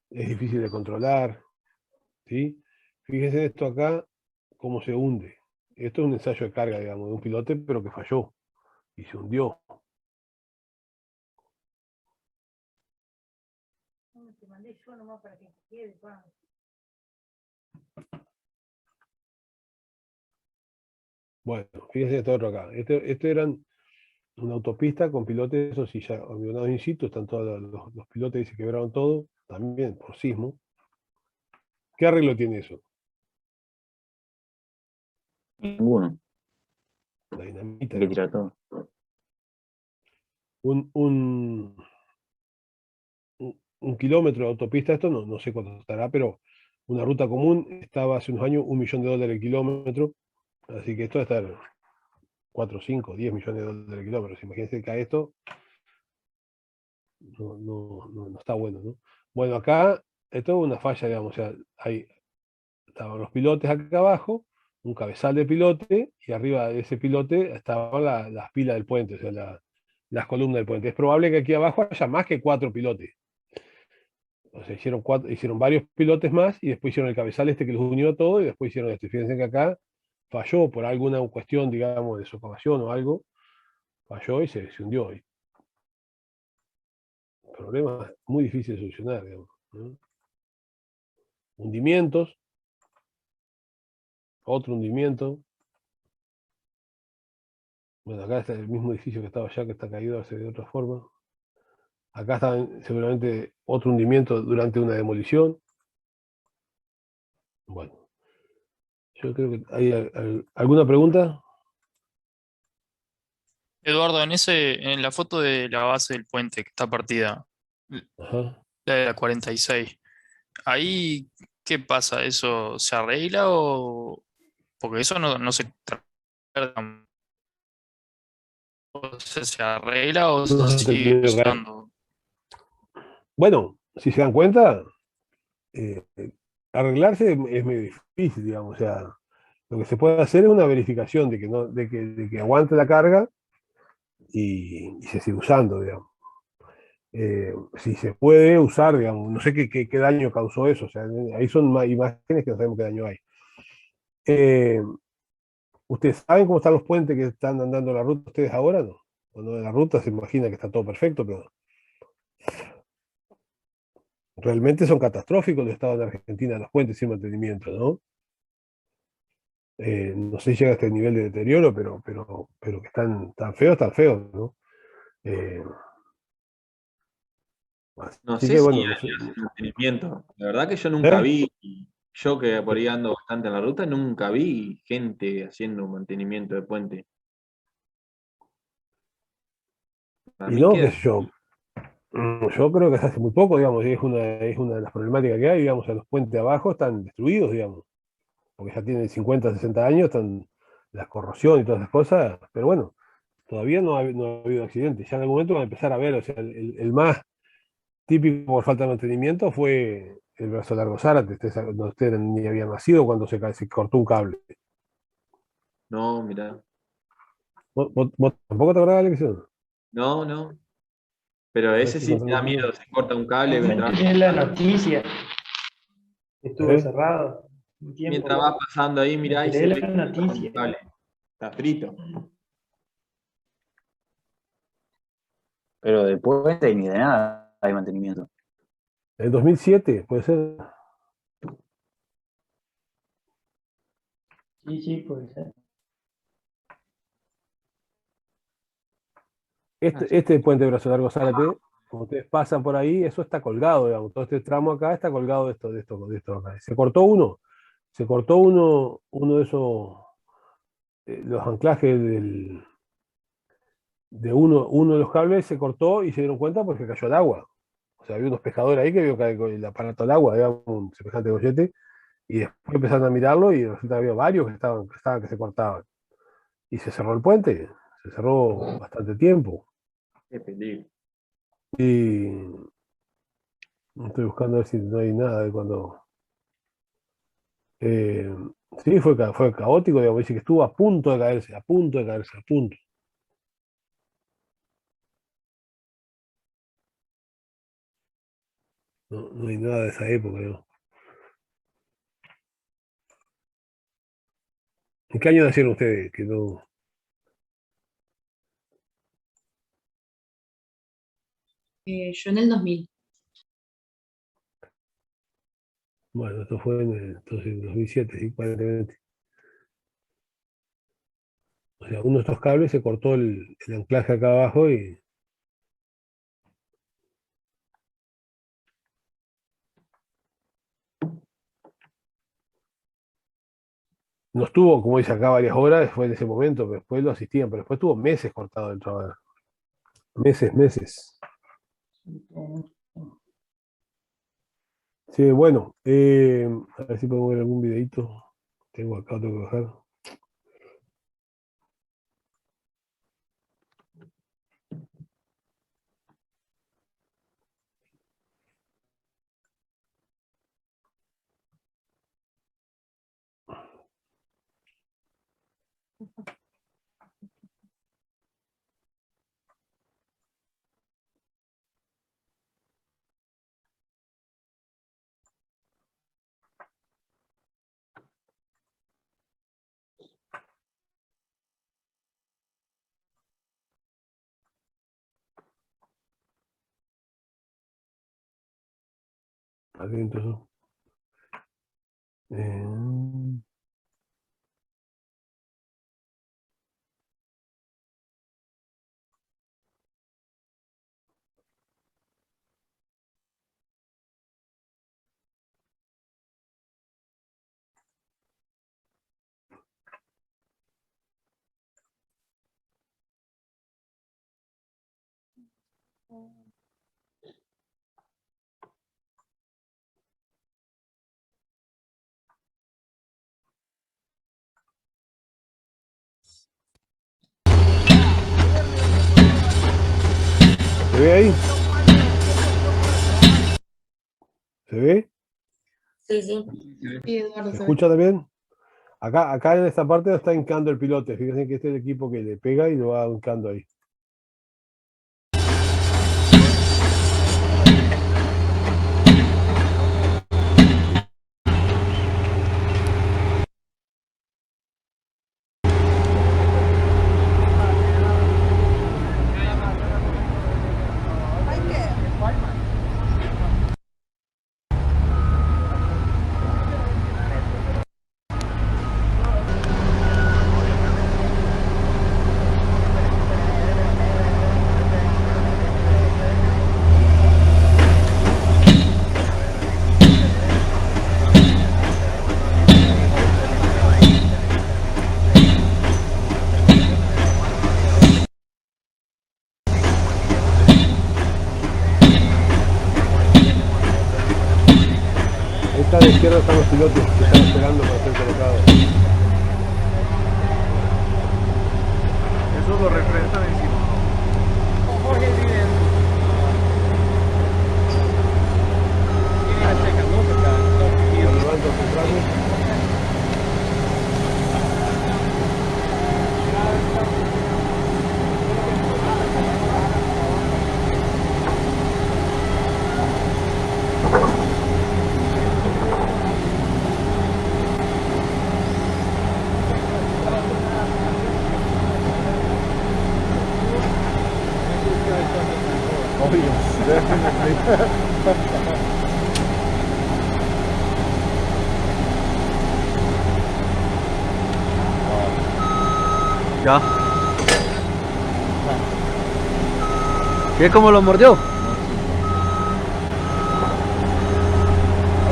es difícil de controlar, ¿sí? Fíjense en esto acá, cómo se hunde. Esto es un ensayo de carga, digamos, de un pilote, pero que falló y se hundió. Bueno, fíjense esto otro acá. Este eran una autopista con pilotes, eso sí, ya abandonados in situ, están todos los pilotes que se quebraron todo, también por sismo. ¿Qué arreglo tiene eso? Ninguno. La dinamita. Hay que tirar todo. Un kilómetro de autopista, esto no sé cuánto estará, pero una ruta común estaba hace unos años $1.000.000 el kilómetro, así que esto va a estar 4, 5, 10 millones de dólares el kilómetro. Imagínense que cae esto, no está bueno, ¿no? Bueno, acá esto es una falla, digamos, o sea, estaban los pilotes acá abajo, un cabezal de pilote, y arriba de ese pilote estaban las pilas del puente, o sea, las columnas del puente. Es probable que aquí abajo haya más que 4 pilotes. O sea, hicieron varios pilotes más y después hicieron el cabezal este que los unió a todo y después hicieron esto. Y fíjense que acá falló por alguna cuestión, digamos, de socavación o algo, falló y se hundió. Y problema muy difícil de solucionar, digamos, ¿no? Hundimientos, otro hundimiento. Bueno, acá está el mismo edificio que estaba allá, que está caído hace de otra forma. Acá está seguramente otro hundimiento durante una demolición. Bueno, yo creo que hay alguna pregunta. Eduardo, en la foto de la base del puente que está partida, Ajá. la de la 46, ahí, ¿qué pasa? ¿Eso se arregla o...? Porque eso no se trata, o sea, se arregla o No se se te sigue entiende, Gael. usando. Bueno, si se dan cuenta, arreglarse es medio difícil, digamos. O sea, lo que se puede hacer es una verificación de que, no, de que aguante la carga y se sigue usando, digamos. Si se puede usar, digamos, no sé qué daño causó eso, o sea, ahí son imágenes que no sabemos qué daño hay. ¿Ustedes saben cómo están los puentes que están andando la ruta ustedes ahora? No. Cuando de la ruta se imagina que está todo perfecto, pero realmente son catastróficos los estados de Argentina, los puentes sin mantenimiento, ¿no? No sé si llega a este nivel de deterioro, pero que están tan feos, ¿no? No Así sé que si bueno, no sé. hace mantenimiento. La verdad que yo nunca vi, yo que por ahí ando bastante en la ruta, nunca vi gente haciendo mantenimiento de puente. Para Y mí no, queda. qué sé yo. Yo creo que hace muy poco, digamos, y es una de las problemáticas que hay, digamos, los puentes abajo están destruidos, digamos, porque ya tienen 50, 60 años, están la corrosión y todas esas cosas, pero bueno, todavía no ha habido accidentes. Ya en algún momento van a empezar a ver, o sea, el más típico por falta de mantenimiento fue el brazo largo Zárate. Ustedes ni habían nacido cuando se cortó un cable. No, mirá. ¿Vos tampoco te acordás de la elección? No, no. Pero A ver ese si sí te da encontramos miedo, se corta un cable Realmente mientras, es la noticia que estuvo ¿Eh? cerrado un tiempo. mientras vas pasando ahí, Me mirá, y enteré se de ve la que se corta un noticia. cable. Está frito. Pero de puente ni de nada hay mantenimiento. En 2007, puede ser. Sí, puede ser. Este puente de Brazo Largo Zárate, como ustedes pasan por ahí, eso está colgado, digamos. Todo este tramo acá está colgado de esto acá. Se cortó uno de esos, los anclajes uno de los cables se cortó y se dieron cuenta porque cayó al agua. O sea, había unos pescadores ahí que vio caer con el aparato al agua, digamos, un semejante gollete, y después empezaron a mirarlo y resulta que había varios que se cortaban. Y se cerró el puente, se cerró bastante tiempo. Qué peligro. Y estoy buscando a ver si no hay nada de cuando. eh, sí, fue caótico, digamos, dice que estuvo a punto de caerse, a punto de caerse, a punto. No hay nada de esa época, ¿no? ¿En qué año nacieron ustedes? Que no. Yo en el 2000. Bueno, esto fue entonces, en 2007, sí, 40. O sea, uno de estos cables se cortó el anclaje acá abajo y no estuvo, como dice acá, varias horas después de ese momento, pero después lo asistían, pero después estuvo meses cortado el trabajo. Meses. Sí, bueno, a ver si podemos ver algún videito. Tengo acá, tengo que bajar. Adentro. ¿Se ve ahí? ¿Se ve? Sí, sí. Sí, Eduardo, ¿Se se ve. escucha también? Acá en esta parte está hincando el pilote. Fíjense que este es el equipo que le pega y lo va hincando ahí. Esta de izquierda están los pilotos que están esperando para ser colocados. Eso lo refrescan encima. Levanto el traje. Ya. ¿Qué? ¿Cómo lo mordió? Ahora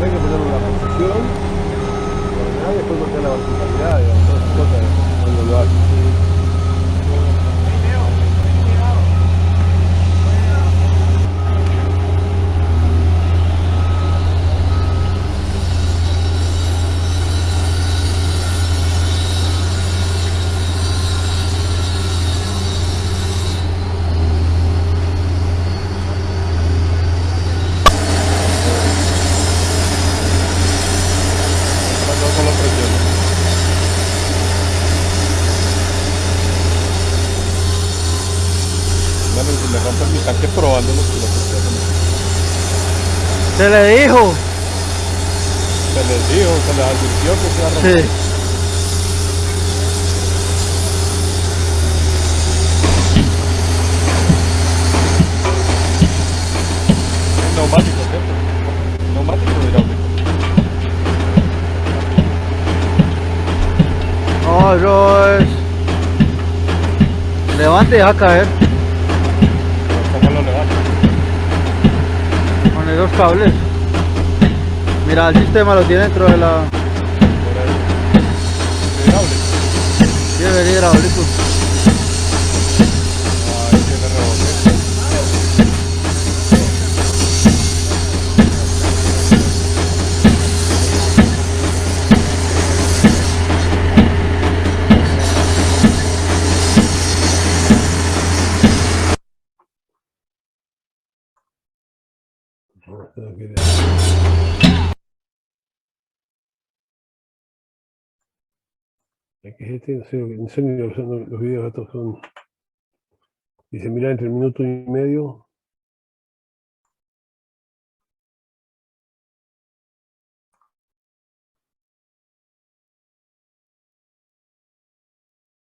hay que ponerle la posición, ordenar y después marcar la verticalidad, digamos, todas esas cosas cuando lo hace. Me rompen mi tanque probando los pilotos. Se le dijo. Se les dijo, se les advirtió que se iba a romper. Sí. Neumático, ¿cierto? Neumático hidráulico. No, eso es levante y deja caer. ¿Cómo lo levanto? Con esos cables. Mira, el sistema lo tiene dentro de la... Hidráulico. Sí, el hidráulico. Ahí tiene rebote. Es que no sé ni lo que son los videos estos son. Dice, mira, entre el minuto y medio.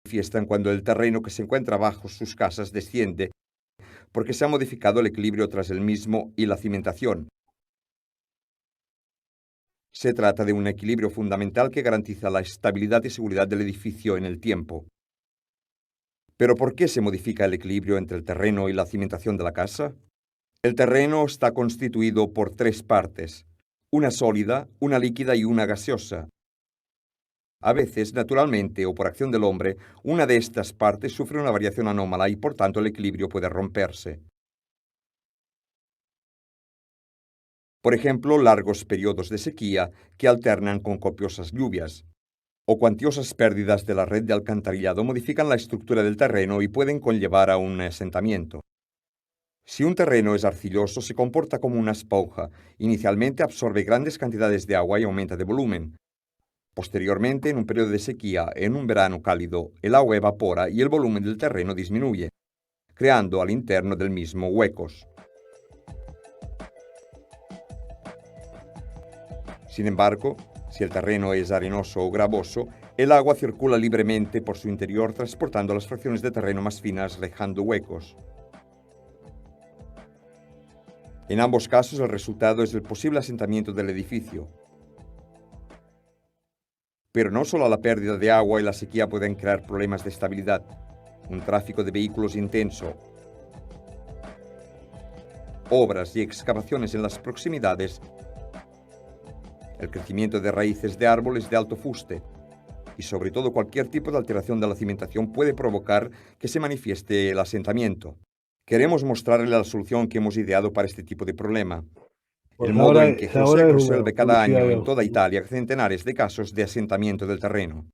Manifiestan cuando el terreno que se encuentra bajo sus casas desciende porque se ha modificado el equilibrio tras el mismo y la cimentación. Se trata de un equilibrio fundamental que garantiza la estabilidad y seguridad del edificio en el tiempo. ¿Pero por qué se modifica el equilibrio entre el terreno y la cimentación de la casa? El terreno está constituido por tres partes, una sólida, una líquida y una gaseosa. A veces, naturalmente o por acción del hombre, una de estas partes sufre una variación anómala y por tanto el equilibrio puede romperse. Por ejemplo, largos periodos de sequía que alternan con copiosas lluvias, o cuantiosas pérdidas de la red de alcantarillado modifican la estructura del terreno y pueden conllevar a un asentamiento. Si un terreno es arcilloso, se comporta como una esponja. Inicialmente absorbe grandes cantidades de agua y aumenta de volumen. Posteriormente, en un periodo de sequía, en un verano cálido, el agua evapora y el volumen del terreno disminuye, creando al interno del mismo huecos. Sin embargo, si el terreno es arenoso o gravoso, el agua circula libremente por su interior transportando las fracciones de terreno más finas, dejando huecos. En ambos casos, el resultado es el posible asentamiento del edificio. Pero no solo la pérdida de agua y la sequía pueden crear problemas de estabilidad. Un tráfico de vehículos intenso, obras y excavaciones en las proximidades, el crecimiento de raíces de árboles de alto fuste y sobre todo cualquier tipo de alteración de la cimentación puede provocar que se manifieste el asentamiento. Queremos mostrarle la solución que hemos ideado para este tipo de problema. El modo en que José resuelve cada año en toda Italia centenares de casos de asentamiento del terreno.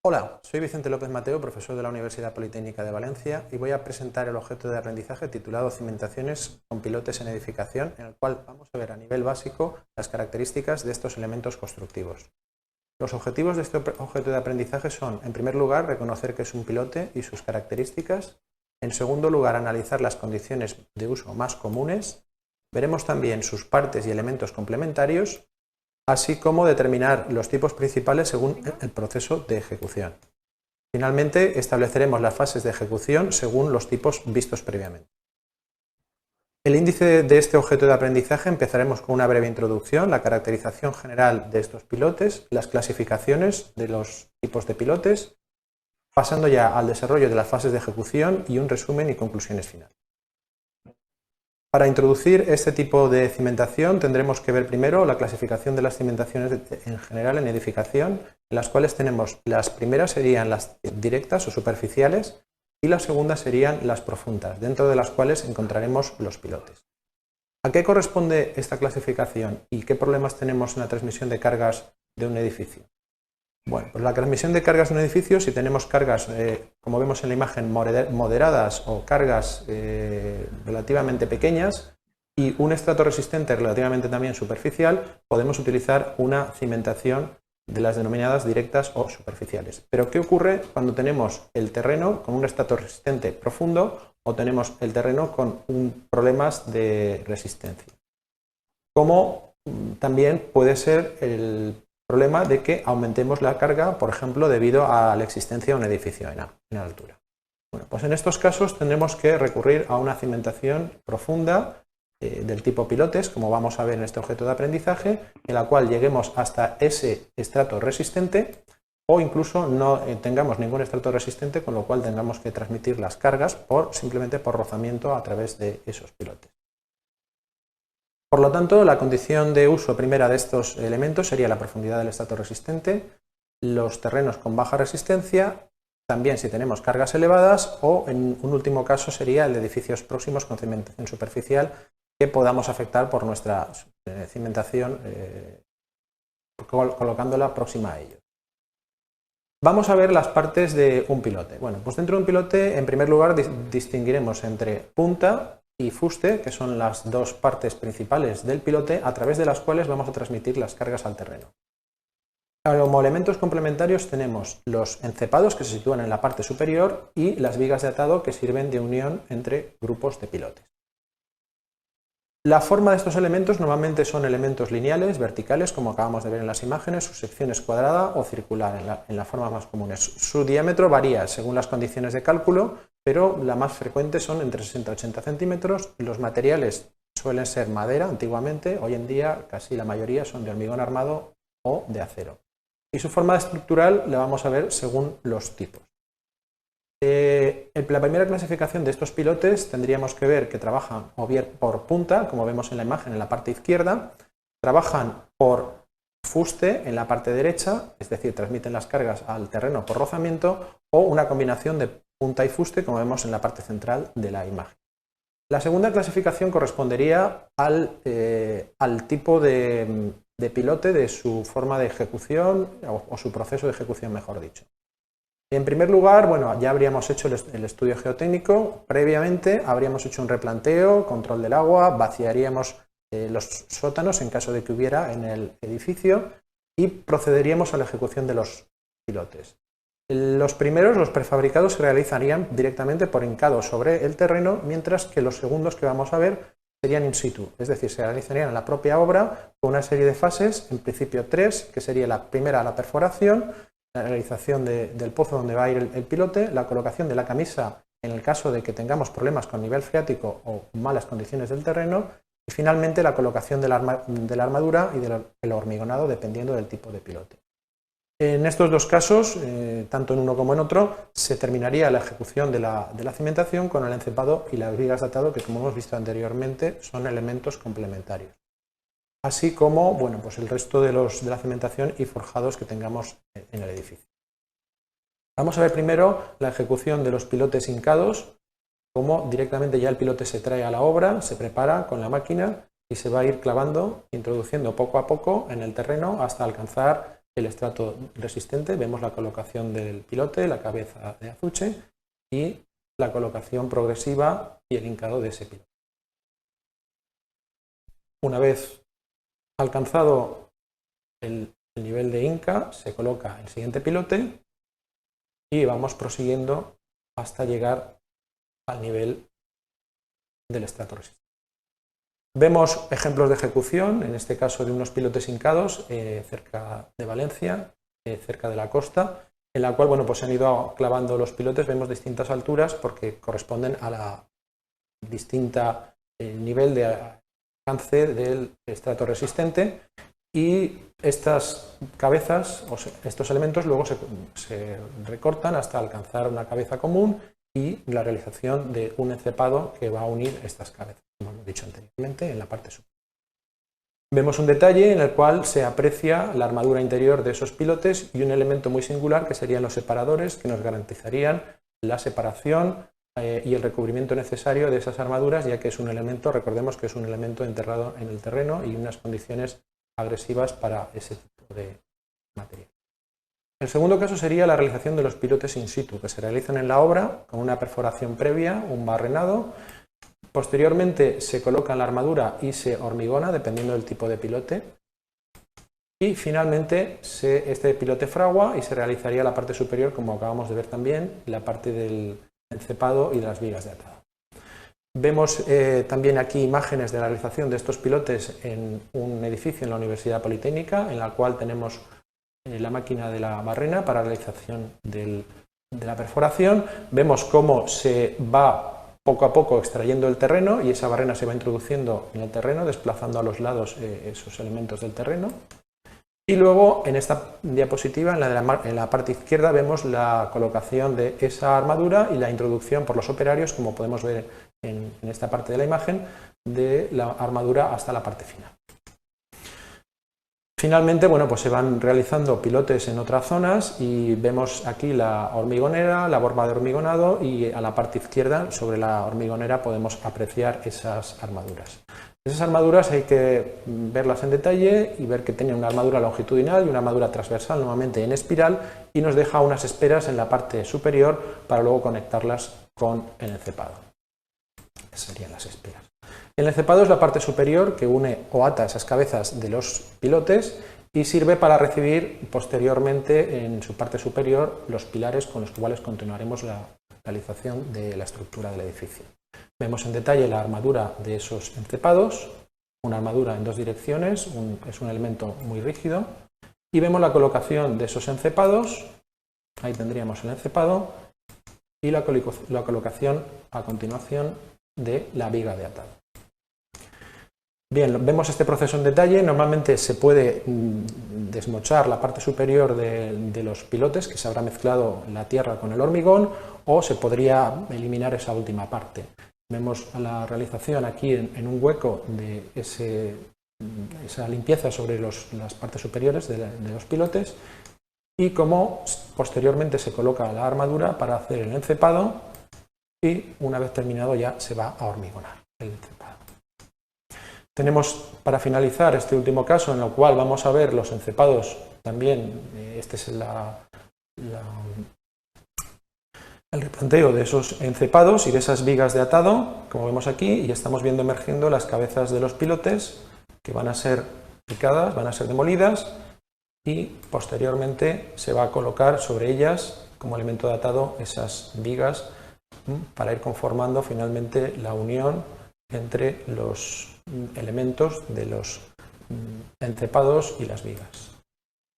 Hola, soy Vicente López Mateo, profesor de la Universidad Politécnica de Valencia y voy a presentar el objeto de aprendizaje titulado Cimentaciones con pilotes en edificación, en el cual vamos a ver a nivel básico las características de estos elementos constructivos. Los objetivos de este objeto de aprendizaje son, en primer lugar, reconocer qué es un pilote y sus características. En segundo lugar, analizar las condiciones de uso más comunes. Veremos también sus partes y elementos complementarios, así como determinar los tipos principales según el proceso de ejecución. Finalmente, estableceremos las fases de ejecución según los tipos vistos previamente. El índice de este objeto de aprendizaje empezaremos con una breve introducción, la caracterización general de estos pilotes, las clasificaciones de los tipos de pilotes, pasando ya al desarrollo de las fases de ejecución y un resumen y conclusiones finales. Para introducir este tipo de cimentación tendremos que ver primero la clasificación de las cimentaciones en general en edificación, en las cuales tenemos las primeras serían las directas o superficiales y las segundas serían las profundas, dentro de las cuales encontraremos los pilotes. ¿A qué corresponde esta clasificación y qué problemas tenemos en la transmisión de cargas de un edificio? Bueno, pues la transmisión de cargas en un edificio, si tenemos cargas, como vemos en la imagen, moderadas o cargas relativamente pequeñas y un estrato resistente relativamente también superficial, podemos utilizar una cimentación de las denominadas directas o superficiales. Pero ¿qué ocurre cuando tenemos el terreno con un estrato resistente profundo o tenemos el terreno con problemas de resistencia? Como también puede ser el problema de que aumentemos la carga, por ejemplo, debido a la existencia de un edificio en altura. Bueno, pues en estos casos tendremos que recurrir a una cimentación profunda del tipo pilotes, como vamos a ver en este objeto de aprendizaje, en la cual lleguemos hasta ese estrato resistente o incluso no tengamos ningún estrato resistente, con lo cual tengamos que transmitir las cargas simplemente por rozamiento a través de esos pilotes. Por lo tanto, la condición de uso primera de estos elementos sería la profundidad del estrato resistente, los terrenos con baja resistencia, también si tenemos cargas elevadas, o en un último caso sería el de edificios próximos con cimentación superficial que podamos afectar por nuestra cimentación colocándola próxima a ellos. Vamos a ver las partes de un pilote. Bueno, pues dentro de un pilote, en primer lugar, distinguiremos entre punta y fuste, que son las dos partes principales del pilote, a través de las cuales vamos a transmitir las cargas al terreno. Como elementos complementarios tenemos los encepados, que se sitúan en la parte superior, y las vigas de atado, que sirven de unión entre grupos de pilotes. La forma de estos elementos normalmente son elementos lineales, verticales, como acabamos de ver en las imágenes, su sección es cuadrada o circular en la forma más común. Su diámetro varía según las condiciones de cálculo, pero la más frecuente son entre 60 y 80 centímetros. Los materiales suelen ser madera antiguamente, hoy en día casi la mayoría son de hormigón armado o de acero. Y su forma estructural la vamos a ver según los tipos. La primera clasificación de estos pilotes tendríamos que ver que trabajan o bien por punta, como vemos en la imagen en la parte izquierda, trabajan por fuste en la parte derecha, es decir, transmiten las cargas al terreno por rozamiento, o una combinación de punta y fuste, como vemos en la parte central de la imagen. La segunda clasificación correspondería al tipo de pilote, de su forma de ejecución o su proceso de ejecución, mejor dicho. En primer lugar, bueno, ya habríamos hecho el estudio geotécnico, previamente habríamos hecho un replanteo, control del agua, vaciaríamos los sótanos en caso de que hubiera en el edificio y procederíamos a la ejecución de los pilotes. Los primeros, los prefabricados, se realizarían directamente por hincado sobre el terreno, mientras que los segundos que vamos a ver serían in situ, es decir, se realizarían en la propia obra con una serie de fases, en principio 3, que sería la primera, la perforación, la realización del pozo donde va a ir el pilote, la colocación de la camisa en el caso de que tengamos problemas con nivel freático o malas condiciones del terreno, y finalmente la colocación de la armadura y del hormigonado, dependiendo del tipo de pilote. En estos dos casos, tanto en uno como en otro, se terminaría la ejecución de la cimentación con el encepado y las vigas de atado, que como hemos visto anteriormente son elementos complementarios. Así como bueno, pues el resto de la cimentación y forjados que tengamos en el edificio. Vamos a ver primero la ejecución de los pilotes hincados, cómo directamente ya el pilote se trae a la obra, se prepara con la máquina y se va a ir clavando, introduciendo poco a poco en el terreno hasta alcanzar el estrato resistente. Vemos la colocación del pilote, la cabeza de azuche y la colocación progresiva y el hincado de ese pilote. Una vez alcanzado el nivel de hinca, se coloca el siguiente pilote y vamos prosiguiendo hasta llegar al nivel del estrato resistente. Vemos ejemplos de ejecución, en este caso de unos pilotes hincados cerca de Valencia, cerca de la costa, en la cual bueno, pues se han ido clavando los pilotes. Vemos distintas alturas porque corresponden a la distinta nivel de alcance del estrato resistente, y estas cabezas, estos elementos luego se recortan hasta alcanzar una cabeza común y la realización de un encepado que va a unir estas cabezas, como hemos dicho anteriormente, en la parte superior. Vemos un detalle en el cual se aprecia la armadura interior de esos pilotes y un elemento muy singular que serían los separadores, que nos garantizarían la separación y el recubrimiento necesario de esas armaduras, ya que es un elemento, recordemos que es un elemento enterrado en el terreno y unas condiciones agresivas para ese tipo de material. El segundo caso sería la realización de los pilotes in situ, que se realizan en la obra con una perforación previa, un barrenado. Posteriormente se coloca la armadura y se hormigona, dependiendo del tipo de pilote. Y finalmente este pilote fragua y se realizaría la parte superior, como acabamos de ver también, la parte del encepado y de las vigas de atado. Vemos también aquí imágenes de la realización de estos pilotes en un edificio en la Universidad Politécnica, en la cual tenemos la máquina de la barrena para la realización de la perforación. Vemos cómo se va poco a poco extrayendo el terreno y esa barrena se va introduciendo en el terreno, desplazando a los lados esos elementos del terreno. Y luego en esta diapositiva, en la parte izquierda, vemos la colocación de esa armadura y la introducción por los operarios, como podemos ver en esta parte de la imagen, de la armadura hasta la parte final. Finalmente, bueno, pues se van realizando pilotes en otras zonas y vemos aquí la hormigonera, la borda de hormigonado y a la parte izquierda, sobre la hormigonera, podemos apreciar esas armaduras. Esas armaduras hay que verlas en detalle y ver que tienen una armadura longitudinal y una armadura transversal, normalmente en espiral, y nos deja unas esperas en la parte superior para luego conectarlas con el encepado. Esas serían las esperas. El encepado es la parte superior que une o ata esas cabezas de los pilotes y sirve para recibir posteriormente en su parte superior los pilares con los cuales continuaremos la realización de la estructura del edificio. Vemos en detalle la armadura de esos encepados, una armadura en dos direcciones, es un elemento muy rígido, y vemos la colocación de esos encepados, ahí tendríamos el encepado, y la colocación a continuación de la viga de atado. Bien, vemos este proceso en detalle. Normalmente se puede desmochar la parte superior de los pilotes, que se habrá mezclado la tierra con el hormigón, o se podría eliminar esa última parte. Vemos la realización aquí en un hueco de esa limpieza sobre las partes superiores de los pilotes y cómo posteriormente se coloca la armadura para hacer el encepado y una vez terminado ya se va a hormigonar el encepado. Tenemos para finalizar este último caso en el cual vamos a ver los encepados también, este es el replanteo de esos encepados y de esas vigas de atado, como vemos aquí, y estamos viendo emergiendo las cabezas de los pilotes que van a ser picadas, van a ser demolidas y posteriormente se va a colocar sobre ellas como elemento de atado esas vigas para ir conformando finalmente la unión entre los elementos de los encepados y las vigas,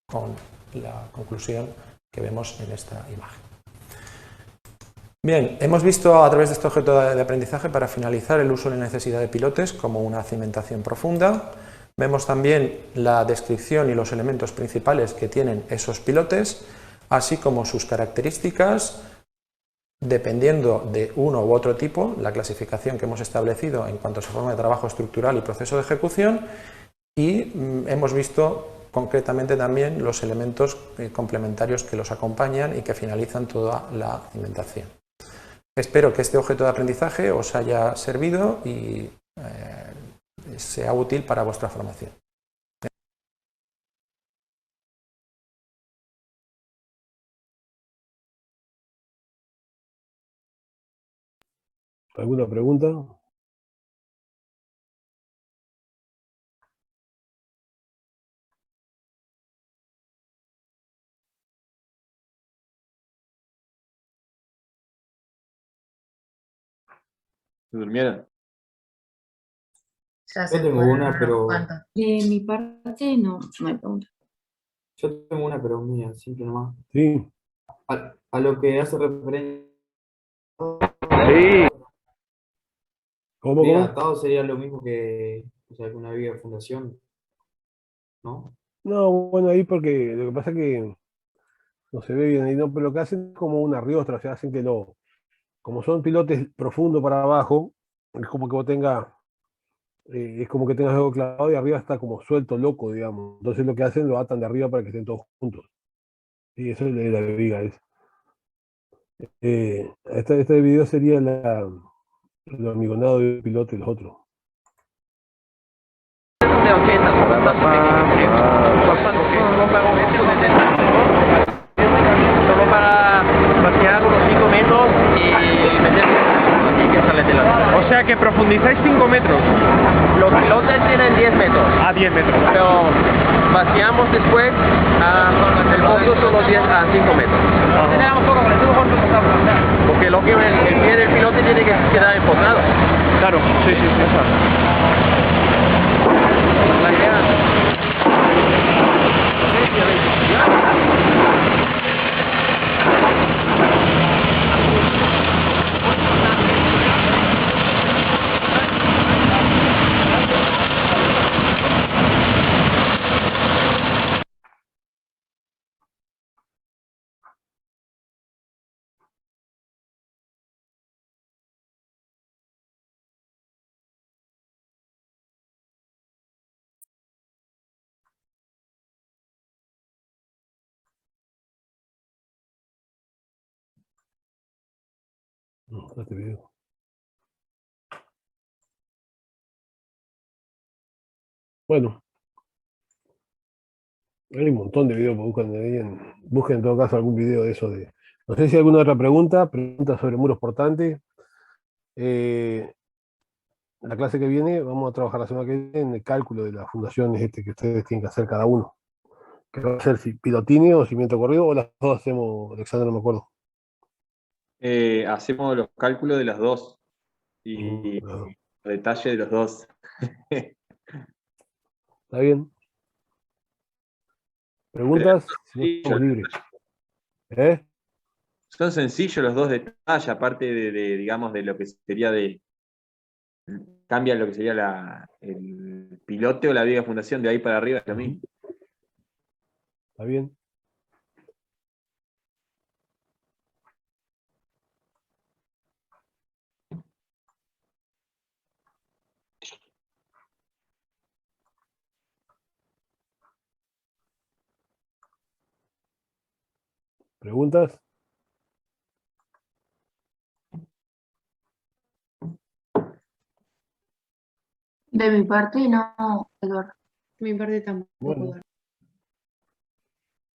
con la conclusión que vemos en esta imagen. Bien, hemos visto a través de este objeto de aprendizaje, para finalizar, el uso y la necesidad de pilotes como una cimentación profunda. Vemos también la descripción y los elementos principales que tienen esos pilotes, así como sus características, dependiendo de uno u otro tipo, la clasificación que hemos establecido en cuanto a su forma de trabajo estructural y proceso de ejecución, y hemos visto concretamente también los elementos complementarios que los acompañan y que finalizan toda la cimentación. Espero que este objeto de aprendizaje os haya servido y sea útil para vuestra formación. ¿Alguna pregunta? ¿Se durmieron? Ya Yo se tengo fueron una, unos pero cuantos. De mi parte, no hay pregunta. yo tengo una, pero mía, simple nomás. Sí. A lo que hace referencia. Sí. ¿Cómo, Viga de cómo? atado sería lo mismo que, o sea, que una viga de fundación, ¿no? No, bueno, ahí porque lo que pasa es que no se ve bien ahí, no, pero lo que hacen es como una riostra, o sea, hacen que como son pilotes profundos para abajo, es como que vos tengas algo clavado y arriba está como suelto, loco, digamos. Entonces lo que hacen, lo atan de arriba para que estén todos juntos. Y eso es la viga. Este video sería el hormigonado de un piloto y los otros. Solo para vaciar unos 5 metros y meterse y que sale de la... O sea que profundizáis 5 metros. Los pilotes tienen 10 metros. Ah, 10 metros. Pero vaciamos después el fondo solo 10 a 5 metros. Porque el pie del pilote tiene que quedar enfocado. Claro, sí, exacto. La idea... No, este video. Bueno, hay un montón de videos que buscan ahí. Busquen en todo caso algún video de eso. No sé si hay alguna otra pregunta sobre muros portantes. La clase que viene, vamos a trabajar la semana que viene en el cálculo de las fundaciones que ustedes tienen que hacer cada uno. Que va a ser si pilotine o cimiento corrido, o las dos hacemos, Alexander, no me acuerdo. Hacemos los cálculos de las dos y Las dos. los detalles de los dos. ¿Está bien? ¿Preguntas? Si no, Sí, estamos libres. ¿Eh? son sencillos los dos detalles, aparte digamos, de lo que sería cambia lo que sería el pilote o la viga de fundación, de ahí para arriba es lo mismo. ¿Está bien? ¿Preguntas? De mi parte, no, Eduardo. Mi parte tampoco. Bueno.